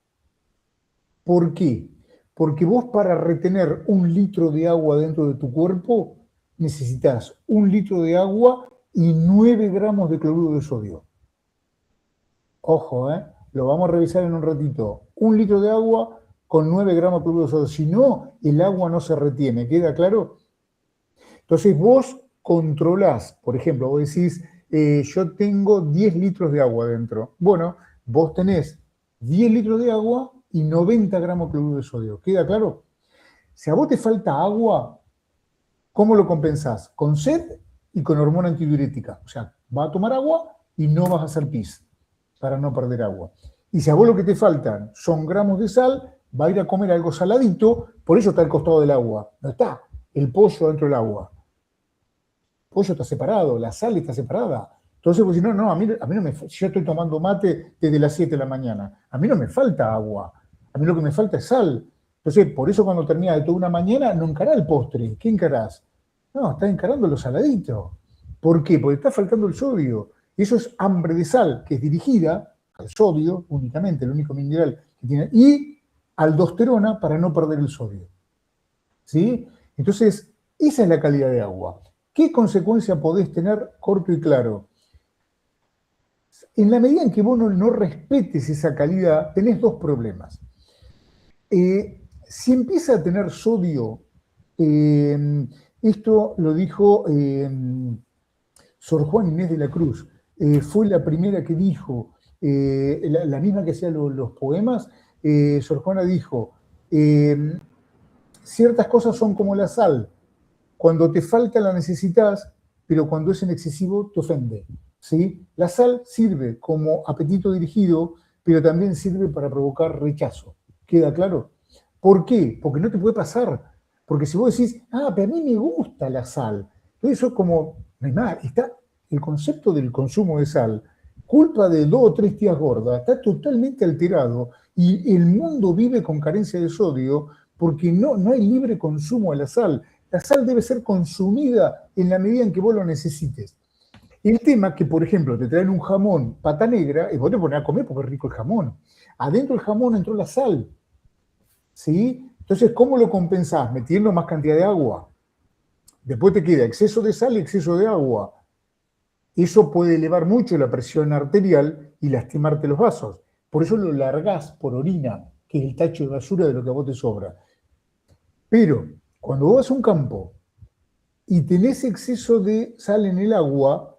¿Por qué? Porque vos para retener 1 litro de agua dentro de tu cuerpo necesitas 1 litro de agua y 9 gramos de cloruro de sodio. Ojo, lo vamos a revisar en un ratito. 1 litro de agua con 9 gramos de cloruro de sodio. Si no, el agua no se retiene. ¿Queda claro? Entonces vos controlás, por ejemplo, vos decís, yo tengo 10 litros de agua dentro. Bueno, vos tenés 10 litros de agua y 90 gramos de cloruro de sodio. ¿Queda claro? Si a vos te falta agua, ¿cómo lo compensás? Con sed y con hormona antidiurética. O sea, vas a tomar agua y no vas a hacer pis para no perder agua. Y si a vos lo que te faltan son gramos de sal, va a ir a comer algo saladito, por eso está al costado del agua. No está el pollo dentro del agua. El pollo está separado, la sal está separada. Entonces vos decís, no, a mí no me falta. Yo estoy tomando mate desde las 7 de la mañana. A mí no me falta agua. A mí lo que me falta es sal. Entonces, por eso cuando terminás de toda una mañana, no encarás el postre. ¿Qué encarás? No, estás encarando lo saladito. ¿Por qué? Porque está faltando el sodio. Eso es hambre de sal, que es dirigida al sodio únicamente, el único mineral que tiene, y aldosterona para no perder el sodio. ¿Sí? Entonces, esa es la calidad de agua. ¿Qué consecuencia podés tener? Corto y claro. En la medida en que vos no respetes esa calidad, tenés 2 problemas. Si empieza a tener sodio, esto lo dijo Sor Juana Inés de la Cruz, fue la primera que dijo, la misma que hacía los poemas, Sor Juana dijo, ciertas cosas son como la sal, cuando te falta la necesitas, pero cuando es en excesivo te ofende. ¿Sí? La sal sirve como apetito dirigido, pero también sirve para provocar rechazo. ¿Queda claro? ¿Por qué? Porque no te puede pasar. Porque si vos decís, pero a mí me gusta la sal, entonces eso es como, no hay más, está el concepto del consumo de sal, culpa de 2 o 3 tías gordas, está totalmente alterado y el mundo vive con carencia de sodio porque no hay libre consumo de la sal. La sal debe ser consumida en la medida en que vos lo necesites. El tema es que, por ejemplo, te traen un jamón pata negra y vos te pones a comer porque es rico el jamón. Adentro del jamón entró la sal. ¿Sí? Entonces, ¿cómo lo compensás? Metiendo más cantidad de agua. Después te queda exceso de sal y exceso de agua. Eso puede elevar mucho la presión arterial y lastimarte los vasos. Por eso lo largás por orina, que es el tacho de basura de lo que a vos te sobra. Pero, cuando vos vas a un campo y tenés exceso de sal en el agua,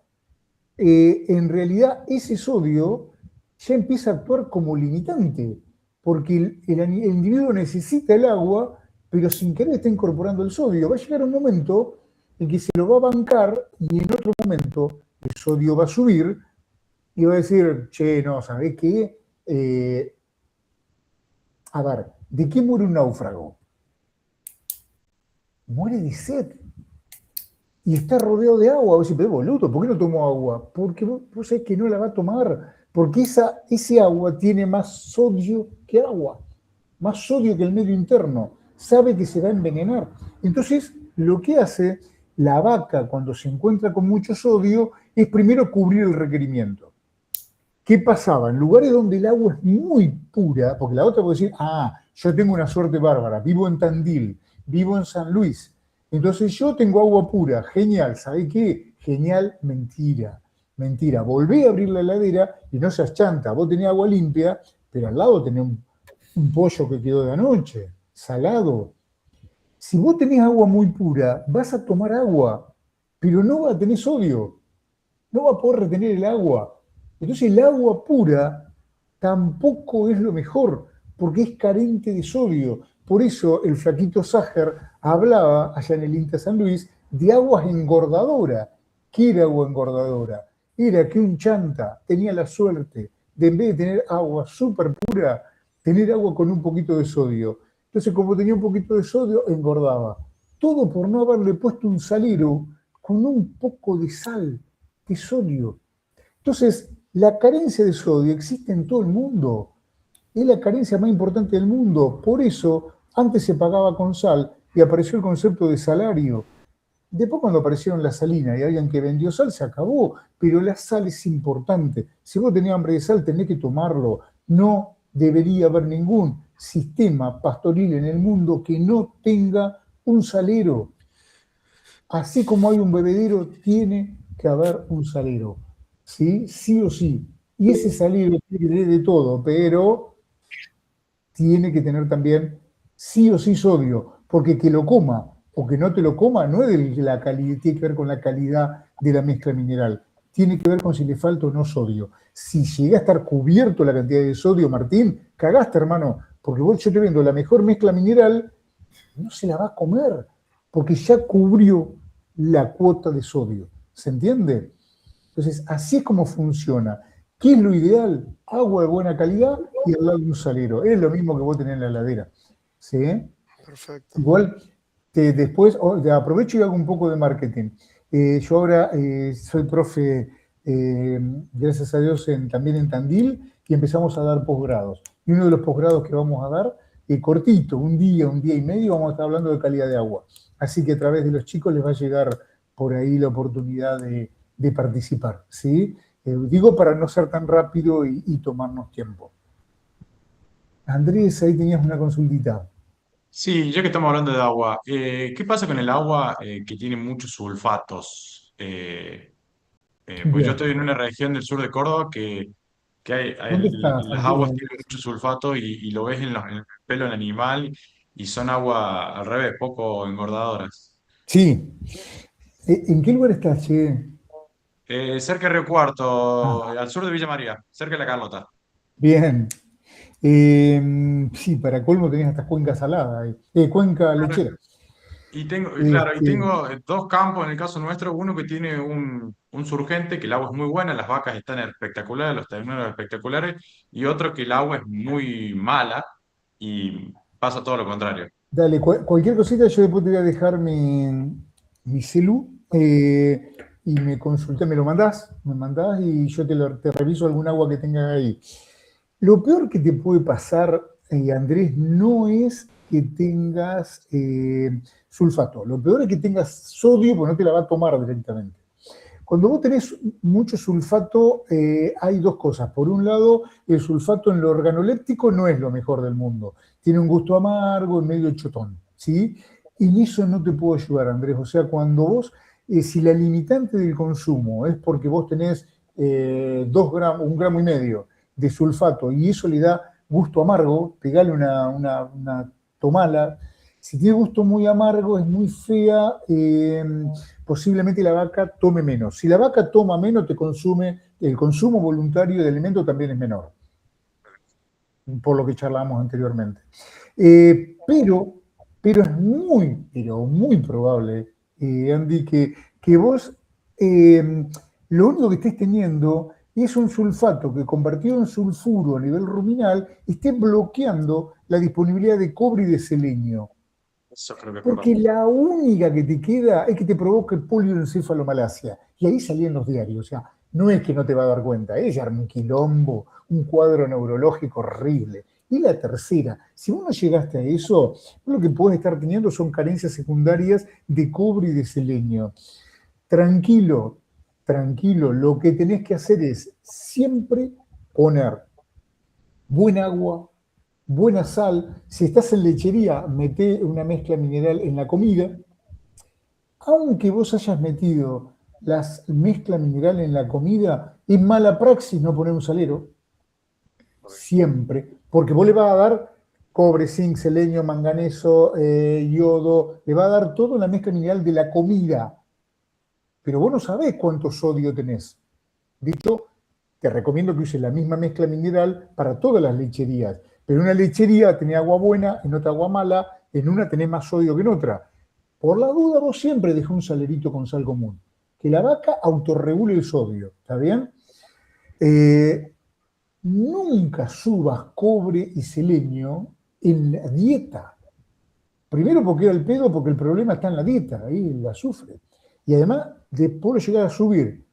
en realidad ese sodio ya empieza a actuar como limitante, porque el individuo necesita el agua pero sin querer está incorporando el sodio. Va a llegar un momento en que se lo va a bancar y en otro momento el sodio va a subir y va a decir, che, no, ¿sabés qué? A ver, ¿de qué muere un náufrago? Muere de sed. Y está rodeado de agua. Vos decís, pero boludo, ¿por qué no tomó agua? Porque vos sabés que no la va a tomar. Porque ese agua tiene más sodio que agua. Más sodio que el medio interno. Sabe que se va a envenenar. Entonces, lo que hace la vaca cuando se encuentra con mucho sodio es primero cubrir el requerimiento. ¿Qué pasaba? En lugares donde el agua es muy pura, porque la otra puede decir, yo tengo una suerte bárbara, vivo en Tandil, vivo en San Luis, entonces yo tengo agua pura, genial, ¿sabés qué? Genial, mentira, mentira. Volvé a abrir la heladera y no seas chanta, vos tenés agua limpia, pero al lado tenés un pollo que quedó de anoche, salado. Si vos tenés agua muy pura, vas a tomar agua, pero no va a tener sodio, no va a poder retener el agua. Entonces el agua pura tampoco es lo mejor, porque es carente de sodio. Por eso el flaquito Sager hablaba, allá en el INTA San Luis, de aguas engordadoras. ¿Qué era agua engordadora? Era que un chanta tenía la suerte de, en vez de tener agua súper pura, tener agua con un poquito de sodio. Entonces, como tenía un poquito de sodio, engordaba. Todo por no haberle puesto un salero con un poco de sal, de sodio. Entonces, la carencia de sodio existe en todo el mundo. Es la carencia más importante del mundo. Por eso, antes se pagaba con sal y apareció el concepto de salario. Después, cuando aparecieron las salinas y alguien que vendió sal, se acabó. Pero la sal es importante. Si vos tenés hambre de sal, tenés que tomarlo. No debería haber ningún sistema pastoril en el mundo que no tenga un salero. Así como hay un bebedero, tiene que haber un salero. ¿Sí? Sí o sí. Y ese salero tiene que tener de todo, pero tiene que tener también sí o sí sodio, porque que lo coma o que no te lo coma no es de la calidad, tiene que ver con la calidad de la mezcla mineral, tiene que ver con si le falta o no sodio. Si llega a estar cubierto la cantidad de sodio, Martín, cagaste, hermano, porque yo te vendo la mejor mezcla mineral, no se la va a comer, porque ya cubrió la cuota de sodio. ¿Se entiende? Entonces, así es como funciona. ¿Qué es lo ideal? Agua de buena calidad y al lado de un salero. Es lo mismo que vos tenés en la heladera. ¿Sí? Perfecto. Igual, después aprovecho y hago un poco de marketing. Yo ahora soy profe, gracias a Dios, también en Tandil, y empezamos a dar posgrados. Y uno de los posgrados que vamos a dar, cortito, un día y medio, vamos a estar hablando de calidad de agua. Así que a través de los chicos les va a llegar por ahí la oportunidad de participar, ¿sí? Digo para no ser tan rápido y tomarnos tiempo. Andrés, ahí tenías una consultita. Sí, ya que estamos hablando de agua, ¿qué pasa con el agua que tiene muchos sulfatos? Pues yo Bien. estoy en una región del sur de Córdoba que ¿Dónde estás, las aguas Andrés? tienen mucho sulfato y lo ves en el pelo del animal y son agua al revés, poco engordadoras. Sí. ¿En qué lugar estás, che? Cerca de Río Cuarto, Ah, al sur de Villa María, cerca de La Carlota. bien. Sí, para colmo tenías hasta cuenca salada, cuenca Claro. lechera. Y tengo, claro, y Este, tengo dos campos en el caso nuestro, uno que tiene un surgente, que el agua es muy buena, las vacas están espectaculares, los terneros espectaculares, y otro que el agua es muy mala y pasa todo lo contrario. dale, cualquier cosita yo después te voy a dejar mi celu y me consulté, me mandás y yo te reviso algún agua que tenga ahí. Lo peor que te puede pasar, Andrés, no es que tengas sulfato. Lo peor es que tengas sodio, porque no te la va a tomar directamente. Cuando vos tenés mucho sulfato, hay dos cosas. Por un lado, el sulfato en lo organoléptico no es lo mejor del mundo. Tiene un gusto amargo y medio chotón, ¿sí? Y en eso no te puedo ayudar, Andrés. O sea, cuando vos, si la limitante del consumo es porque vos tenés 2 gramos, 1,5 gramos de sulfato y eso le da gusto amargo, pegale una tomala. Si tiene gusto muy amargo, es muy fea, posiblemente la vaca tome menos. Si la vaca toma menos, el consumo voluntario de alimento también es menor, por lo que charlábamos anteriormente. Pero Pero es muy, pero muy probable, Andy, que vos lo único que estés teniendo es un sulfato que convertido en sulfuro a nivel ruminal esté bloqueando la disponibilidad de cobre y de selenio. Eso creo que Porque la única que te queda es que te provoque polioencefalomalacia. Y ahí salían los diarios. O sea, no es que no te va a dar cuenta, es arma un quilombo, un cuadro neurológico horrible. Y la tercera, si vos no llegaste a eso, lo que podés estar teniendo son carencias secundarias de cobre y de selenio. Tranquilo, tranquilo, lo que tenés que hacer es siempre poner buen agua, buena sal. Si estás en lechería, mete una mezcla mineral en la comida. Aunque vos hayas metido la mezcla mineral en la comida, es mala praxis no poner un salero. Siempre. Porque vos le vas a dar cobre, zinc, selenio, manganeso, yodo, le va a dar todo en la mezcla mineral de la comida. Pero vos no sabés cuánto sodio tenés. De hecho, te recomiendo que uses la misma mezcla mineral para todas las lecherías. Pero en una lechería tenés agua buena, en otra agua mala, en una tenés más sodio que en otra. Por la duda, vos siempre dejá un salerito con sal común. Que la vaca autorregule el sodio, ¿está bien? Nunca subas cobre y selenio en la dieta. Primero porque era el pedo, porque el problema está en la dieta, ahí el azufre. Y además, después de llegar a subir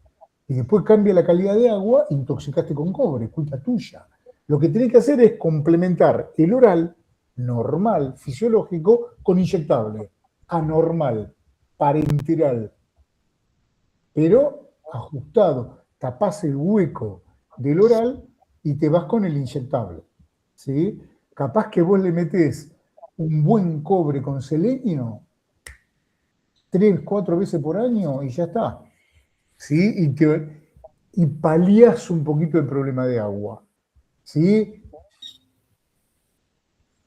y después cambia la calidad de agua, intoxicaste con cobre, culpa tuya. Lo que tenés que hacer es complementar el oral normal, fisiológico, con inyectable, anormal, parenteral, pero ajustado. Tapás el hueco del oral y te vas con el inyectable, ¿sí? Capaz que vos le metés un buen cobre con selenio 3, 4 veces por año y ya está, ¿sí? Y paliás un poquito el problema de agua, ¿sí?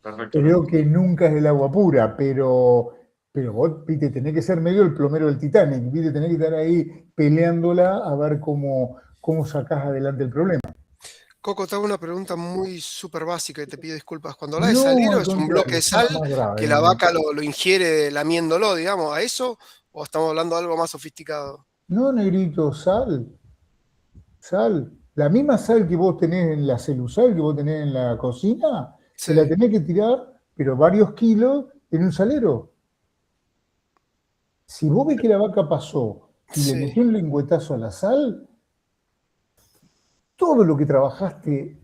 Perfecto. Creo que nunca es el agua pura, pero vos, viste, tenés que ser medio el plomero del Titanic, viste, tenés que estar ahí peleándola a ver cómo sacás adelante el problema. Coco, te hago una pregunta muy súper básica y te pido disculpas. Cuando hablas de No, salero, al ¿es un contrario, bloque de está sal más grave. que la vaca lo ingiere lamiéndolo, digamos, a eso? ¿O estamos hablando de algo más sofisticado? No, negrito, sal. La misma sal que vos tenés en la celusal, que vos tenés en la cocina, Sí, te la tenés que tirar, pero varios kilos en un salero. Si vos ves que la vaca pasó y le sí. metió un lengüetazo a la sal, todo lo que trabajaste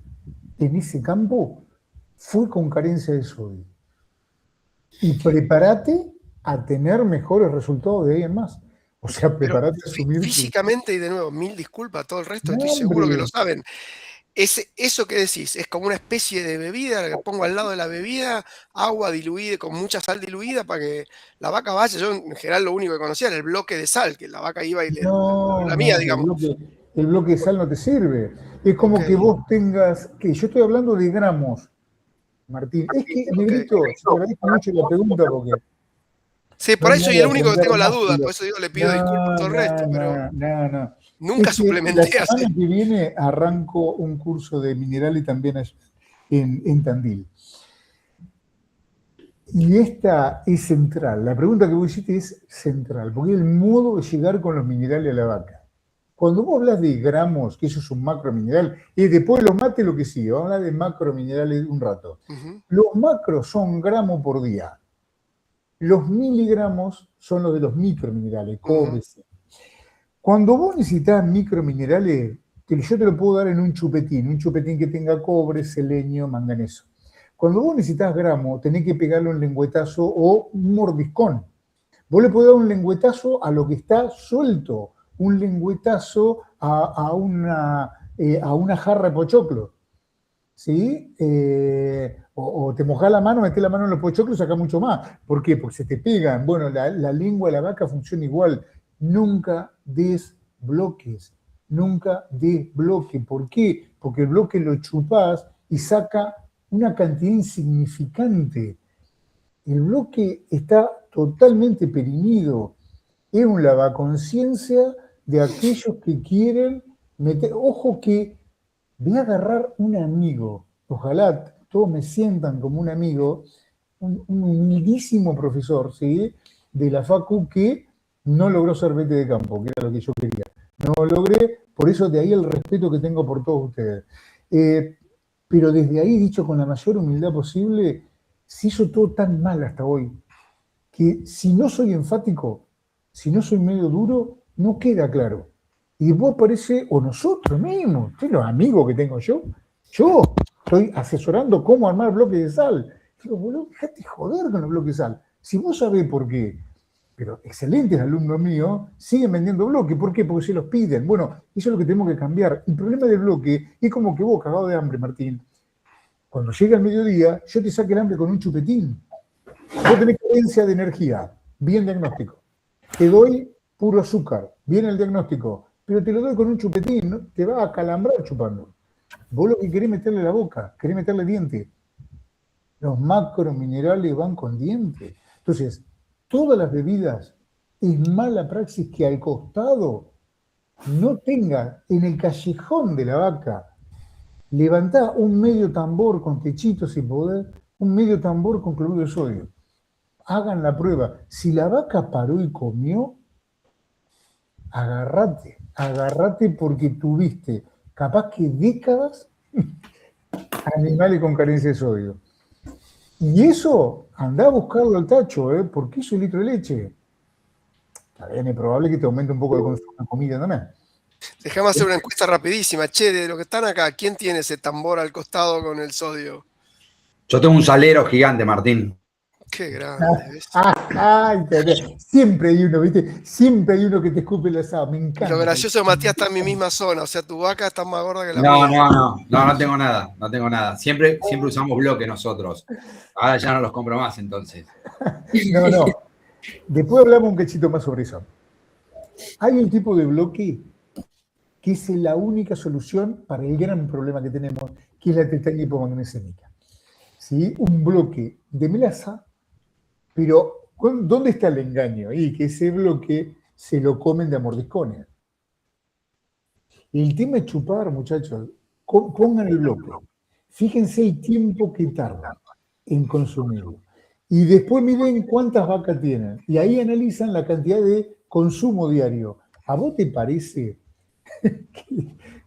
en ese campo fue con carencia de sodio. Y prepárate a tener mejores resultados de ahí en más. O sea, Pero prepárate a asumir que... físicamente, y de nuevo, mil disculpas a todo el resto, estoy No, seguro que lo hombre, saben. Eso que decís, es como una especie de bebida, la que pongo al lado de la bebida, agua diluida, con mucha sal diluida, para que la vaca vaya. Yo en general lo único que conocía era el bloque de sal, que la vaca iba y no, la mía, no, digamos. el bloque de sal no te sirve. Es Ok, como que vos tengas, que yo estoy hablando de gramos, Martín. Es que, ok. negrito, yo te agradezco mucho la pregunta porque Sí, no por hay ahí nada soy de el único que aprender tengo la más que duda, lo... por eso digo, le pido disculpas a No, todo el resto, no, pero no, no, no. nunca Es que la suplementé semana así. que viene arranco un curso de mineral y también en Tandil. Y esta es central. La pregunta que vos hiciste es central, porque es el modo de llegar con los minerales a la vaca. Cuando vos hablas de gramos, que eso es un macromineral, y después los mates lo que sigue, vamos a hablar de macrominerales un rato. Ujú, Los macros son gramos por día. Los miligramos son los de los microminerales, ujú. cobre, zinc. Cuando vos necesitas microminerales, yo te lo puedo dar en un chupetín que tenga cobre, selenio, manganeso. Cuando vos necesitas gramos, tenés que pegarle un lengüetazo o un mordiscón. Vos le podés dar un lengüetazo a lo que está suelto, un lengüetazo a una jarra de pochoclo, ¿sí? O te mojás la mano, metés la mano en los pochoclos y sacás mucho más. ¿Por qué? Porque se te pegan. Bueno, la lengua de la vaca funciona igual. Nunca des bloques, nunca des bloque. ¿Por qué? Porque el bloque lo chupás y saca una cantidad insignificante. El bloque está totalmente perimido. Es un lavaconciencia de aquellos que quieren meter. Ojo que voy a agarrar un amigo. Ojalá todos me sientan como un amigo. un humilísimo profesor, ¿sí? De la Facu que no logró ser vete de campo, que era lo que yo quería. No lo logré, por eso de ahí el respeto que tengo por todos ustedes. Pero desde ahí, dicho con la mayor humildad posible, se hizo todo tan mal hasta hoy, que si no soy enfático, si no soy medio duro, no queda claro. Y después aparece, o nosotros mismos, los amigos que tengo yo estoy asesorando cómo armar bloques de sal. Digo, boludo, dejate joder con los bloques de sal. Si vos sabés por qué, pero excelentes alumnos míos siguen vendiendo bloques. ¿Por qué? Porque se los piden. Bueno, eso es lo que tenemos que cambiar. El problema del bloque es como que vos, cagado de hambre, Martín, cuando llega el mediodía, yo te saque el hambre con un chupetín. Vos tenés carencia de energía, bien diagnóstico. Te doy puro azúcar, bien el diagnóstico, pero te lo doy con un chupetín, ¿no? Te va a acalambrar chupando. Vos lo que querés meterle la boca, querés meterle diente. Los macrominerales van con diente. Entonces, todas las bebidas es mala praxis que al costado no tenga en el callejón de la vaca, levantá un medio tambor con techito si podés, un medio tambor con cloruro de sodio. Hagan la prueba. Si la vaca paró y comió, agárrate porque tuviste capaz que décadas animales con carencia de sodio. Y eso, andá a buscarlo al tacho, porque es un litro de leche. También es probable que te aumente un poco el consumo de comida también. Déjame hacer una encuesta rapidísima. Che, de los que están acá, ¿quién tiene ese tambor al costado con el sodio? Yo tengo un salero gigante, Martín. Qué grande. Siempre hay uno, ¿viste? Siempre hay uno que te escupe la asado. Me encanta. Y lo gracioso, Matías, está en mi misma zona. O sea, tu vaca está más gorda que la mía. No tengo nada. No tengo nada. Siempre usamos bloque nosotros. Ahora ya no los compro más, entonces. No. Después hablamos un cachito más sobre eso. Hay un tipo de bloque que es la única solución para el gran problema que tenemos, que es la tetania hipomagnesémica. ¿Sí? Un bloque de melaza, pero ¿dónde está el engaño? Y que ese bloque se lo comen de a mordiscones. El tema es chupar, muchachos. Pongan el bloque. Fíjense el tiempo que tarda en consumirlo. Y después miren cuántas vacas tienen. Y ahí analizan la cantidad de consumo diario. ¿A vos te parece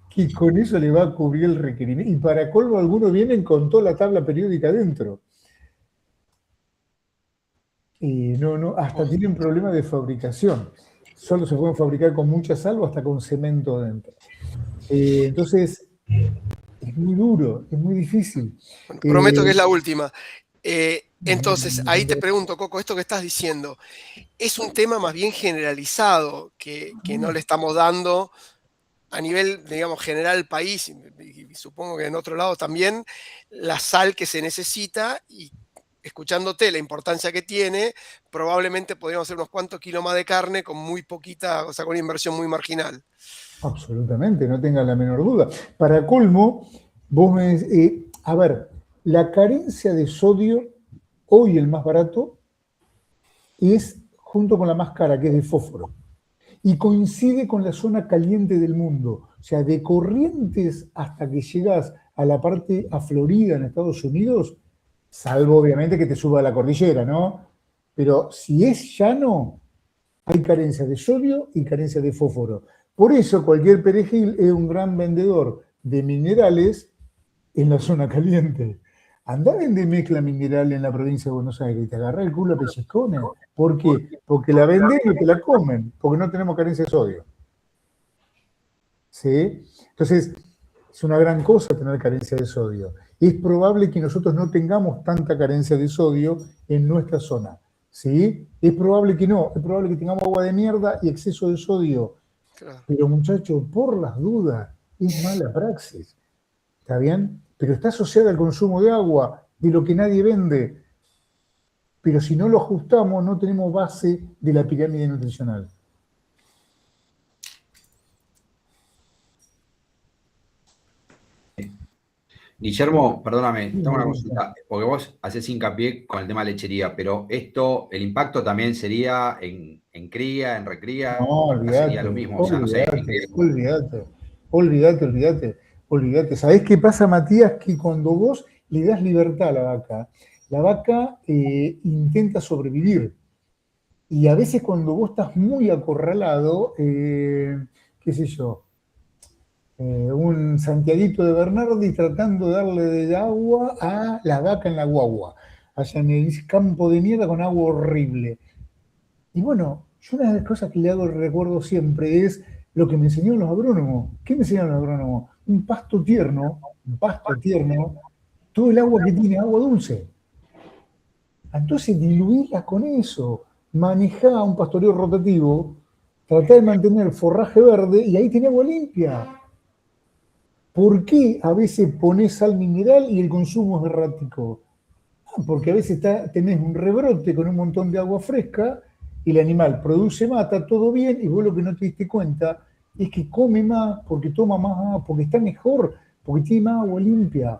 que con eso le va a cubrir el requerimiento? Y para colmo, algunos vienen con toda la tabla periódica dentro. Y no, hasta tienen problemas de fabricación. Solo se pueden fabricar con mucha sal o hasta con cemento dentro. Entonces, es muy duro, es muy difícil. Prometo que es la última. Entonces, ahí te pregunto, Coco, esto que estás diciendo, ¿es un tema más bien generalizado que no le estamos dando a nivel, digamos, general del país, y supongo que en otro lado también, la sal que se necesita? Y escuchándote la importancia que tiene, probablemente podríamos hacer unos cuantos kilos más de carne con muy poquita, o sea, con una inversión muy marginal. Absolutamente, no tenga la menor duda. Para colmo, vos me decís, a ver, la carencia de sodio, hoy el más barato, es junto con la más cara, que es de fósforo. Y coincide con la zona caliente del mundo. O sea, de Corrientes hasta que llegas a la parte a Florida, en Estados Unidos, salvo obviamente que te suba a la cordillera, ¿no? Pero si es llano, hay carencia de sodio y carencia de fósforo. Por eso cualquier perejil es un gran vendedor de minerales en la zona caliente. Andá a vender mezcla mineral en la provincia de Buenos Aires y te agarrá el culo a pellizcones. ¿Por qué? Porque la venden y te la comen, porque no tenemos carencia de sodio. ¿Sí? Entonces, es una gran cosa tener carencia de sodio. Es probable que nosotros no tengamos tanta carencia de sodio en nuestra zona. ¿Sí? Es probable que no, es probable que tengamos agua de mierda y exceso de sodio. Claro. Pero muchachos, por las dudas, es mala praxis. ¿Está bien? Pero está asociada al consumo de agua, de lo que nadie vende. Pero si no lo ajustamos, no tenemos base de la pirámide nutricional. Guillermo, perdóname, tengo una consulta, porque vos haces hincapié con el tema de lechería, pero esto, el impacto también sería en cría, en recría, no, olvidate, sería lo mismo, o sea, no sé. Olvídate. ¿Sabés qué pasa, Matías? Que cuando vos le das libertad a la la vaca intenta sobrevivir. Y a veces cuando vos estás muy acorralado, qué sé yo, un Santiaguito de Bernardi tratando de darle de agua a la vaca en la guagua, allá en el campo de mierda con agua horrible. Y bueno, yo una de las cosas que le hago recuerdo siempre es lo que me enseñaron los agrónomos. ¿Qué me enseñaron los agrónomos? Un pasto tierno, todo el agua que tiene agua dulce. Entonces diluirla con eso, manejá un pastoreo rotativo, tratá de mantener forraje verde y ahí tenés agua limpia. ¿Por qué a veces ponés sal mineral y el consumo es errático? Porque a veces tenés un rebrote con un montón de agua fresca y el animal produce más, está todo bien, y vos lo que no te diste cuenta es que come más, porque toma más agua, porque está mejor, porque tiene más agua limpia.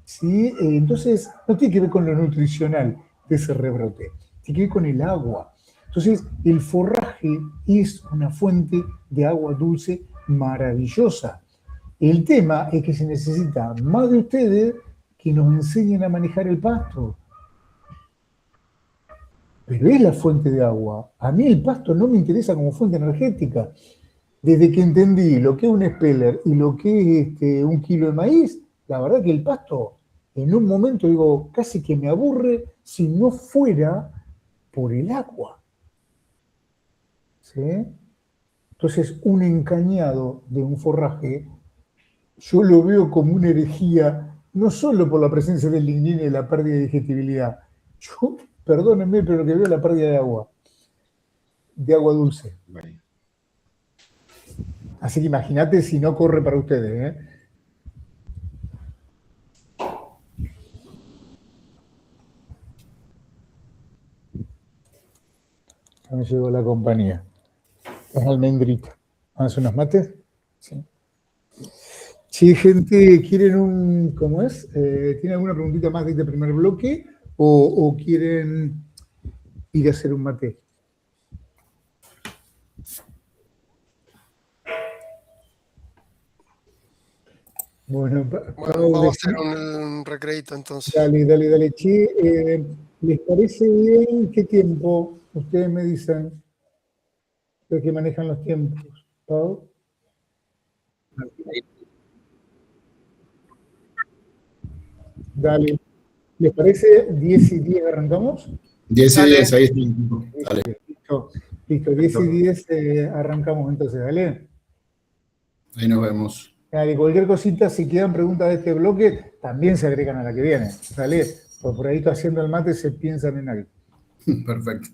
¿Sí? Entonces, no tiene que ver con lo nutricional de ese rebrote, tiene que ver con el agua. Entonces, el forraje es una fuente de agua dulce maravillosa. El tema es que se necesita más de ustedes que nos enseñen a manejar el pasto. Pero es la fuente de agua. A mí el pasto no me interesa como fuente energética. Desde que entendí lo que es un speller y lo que es un kilo de maíz, la verdad que el pasto, en un momento digo, casi que me aburre si no fuera por el agua. ¿Sí? Entonces, un encañado de un forraje, yo lo veo como una herejía, no solo por la presencia del lignino y la pérdida de digestibilidad. Yo, perdónenme, pero lo que veo es la pérdida de agua dulce. Bueno. Así que imagínate si no corre para ustedes, ¿eh? Ya me llegó la compañía. Es almendrita. ¿Vamos a unos mates? Sí. Si gente, ¿quieren cómo es? ¿Tienen alguna preguntita más de este primer bloque? ¿O quieren ir a hacer un mate? Bueno, vamos a hacer un recreito entonces. Dale. Che, ¿les parece bien qué tiempo? Ustedes me dicen, los que manejan los tiempos. ¿Pau? Dale. ¿Les parece 10 y 10 arrancamos? 10 y 10, ahí está. Dale. Listo, 10 y 10 arrancamos entonces, dale. Ahí nos vemos. Dale, cualquier cosita, si quedan preguntas de este bloque, también se agregan a la que viene. Dale, por ahí haciendo el mate se piensan en algo. Perfecto.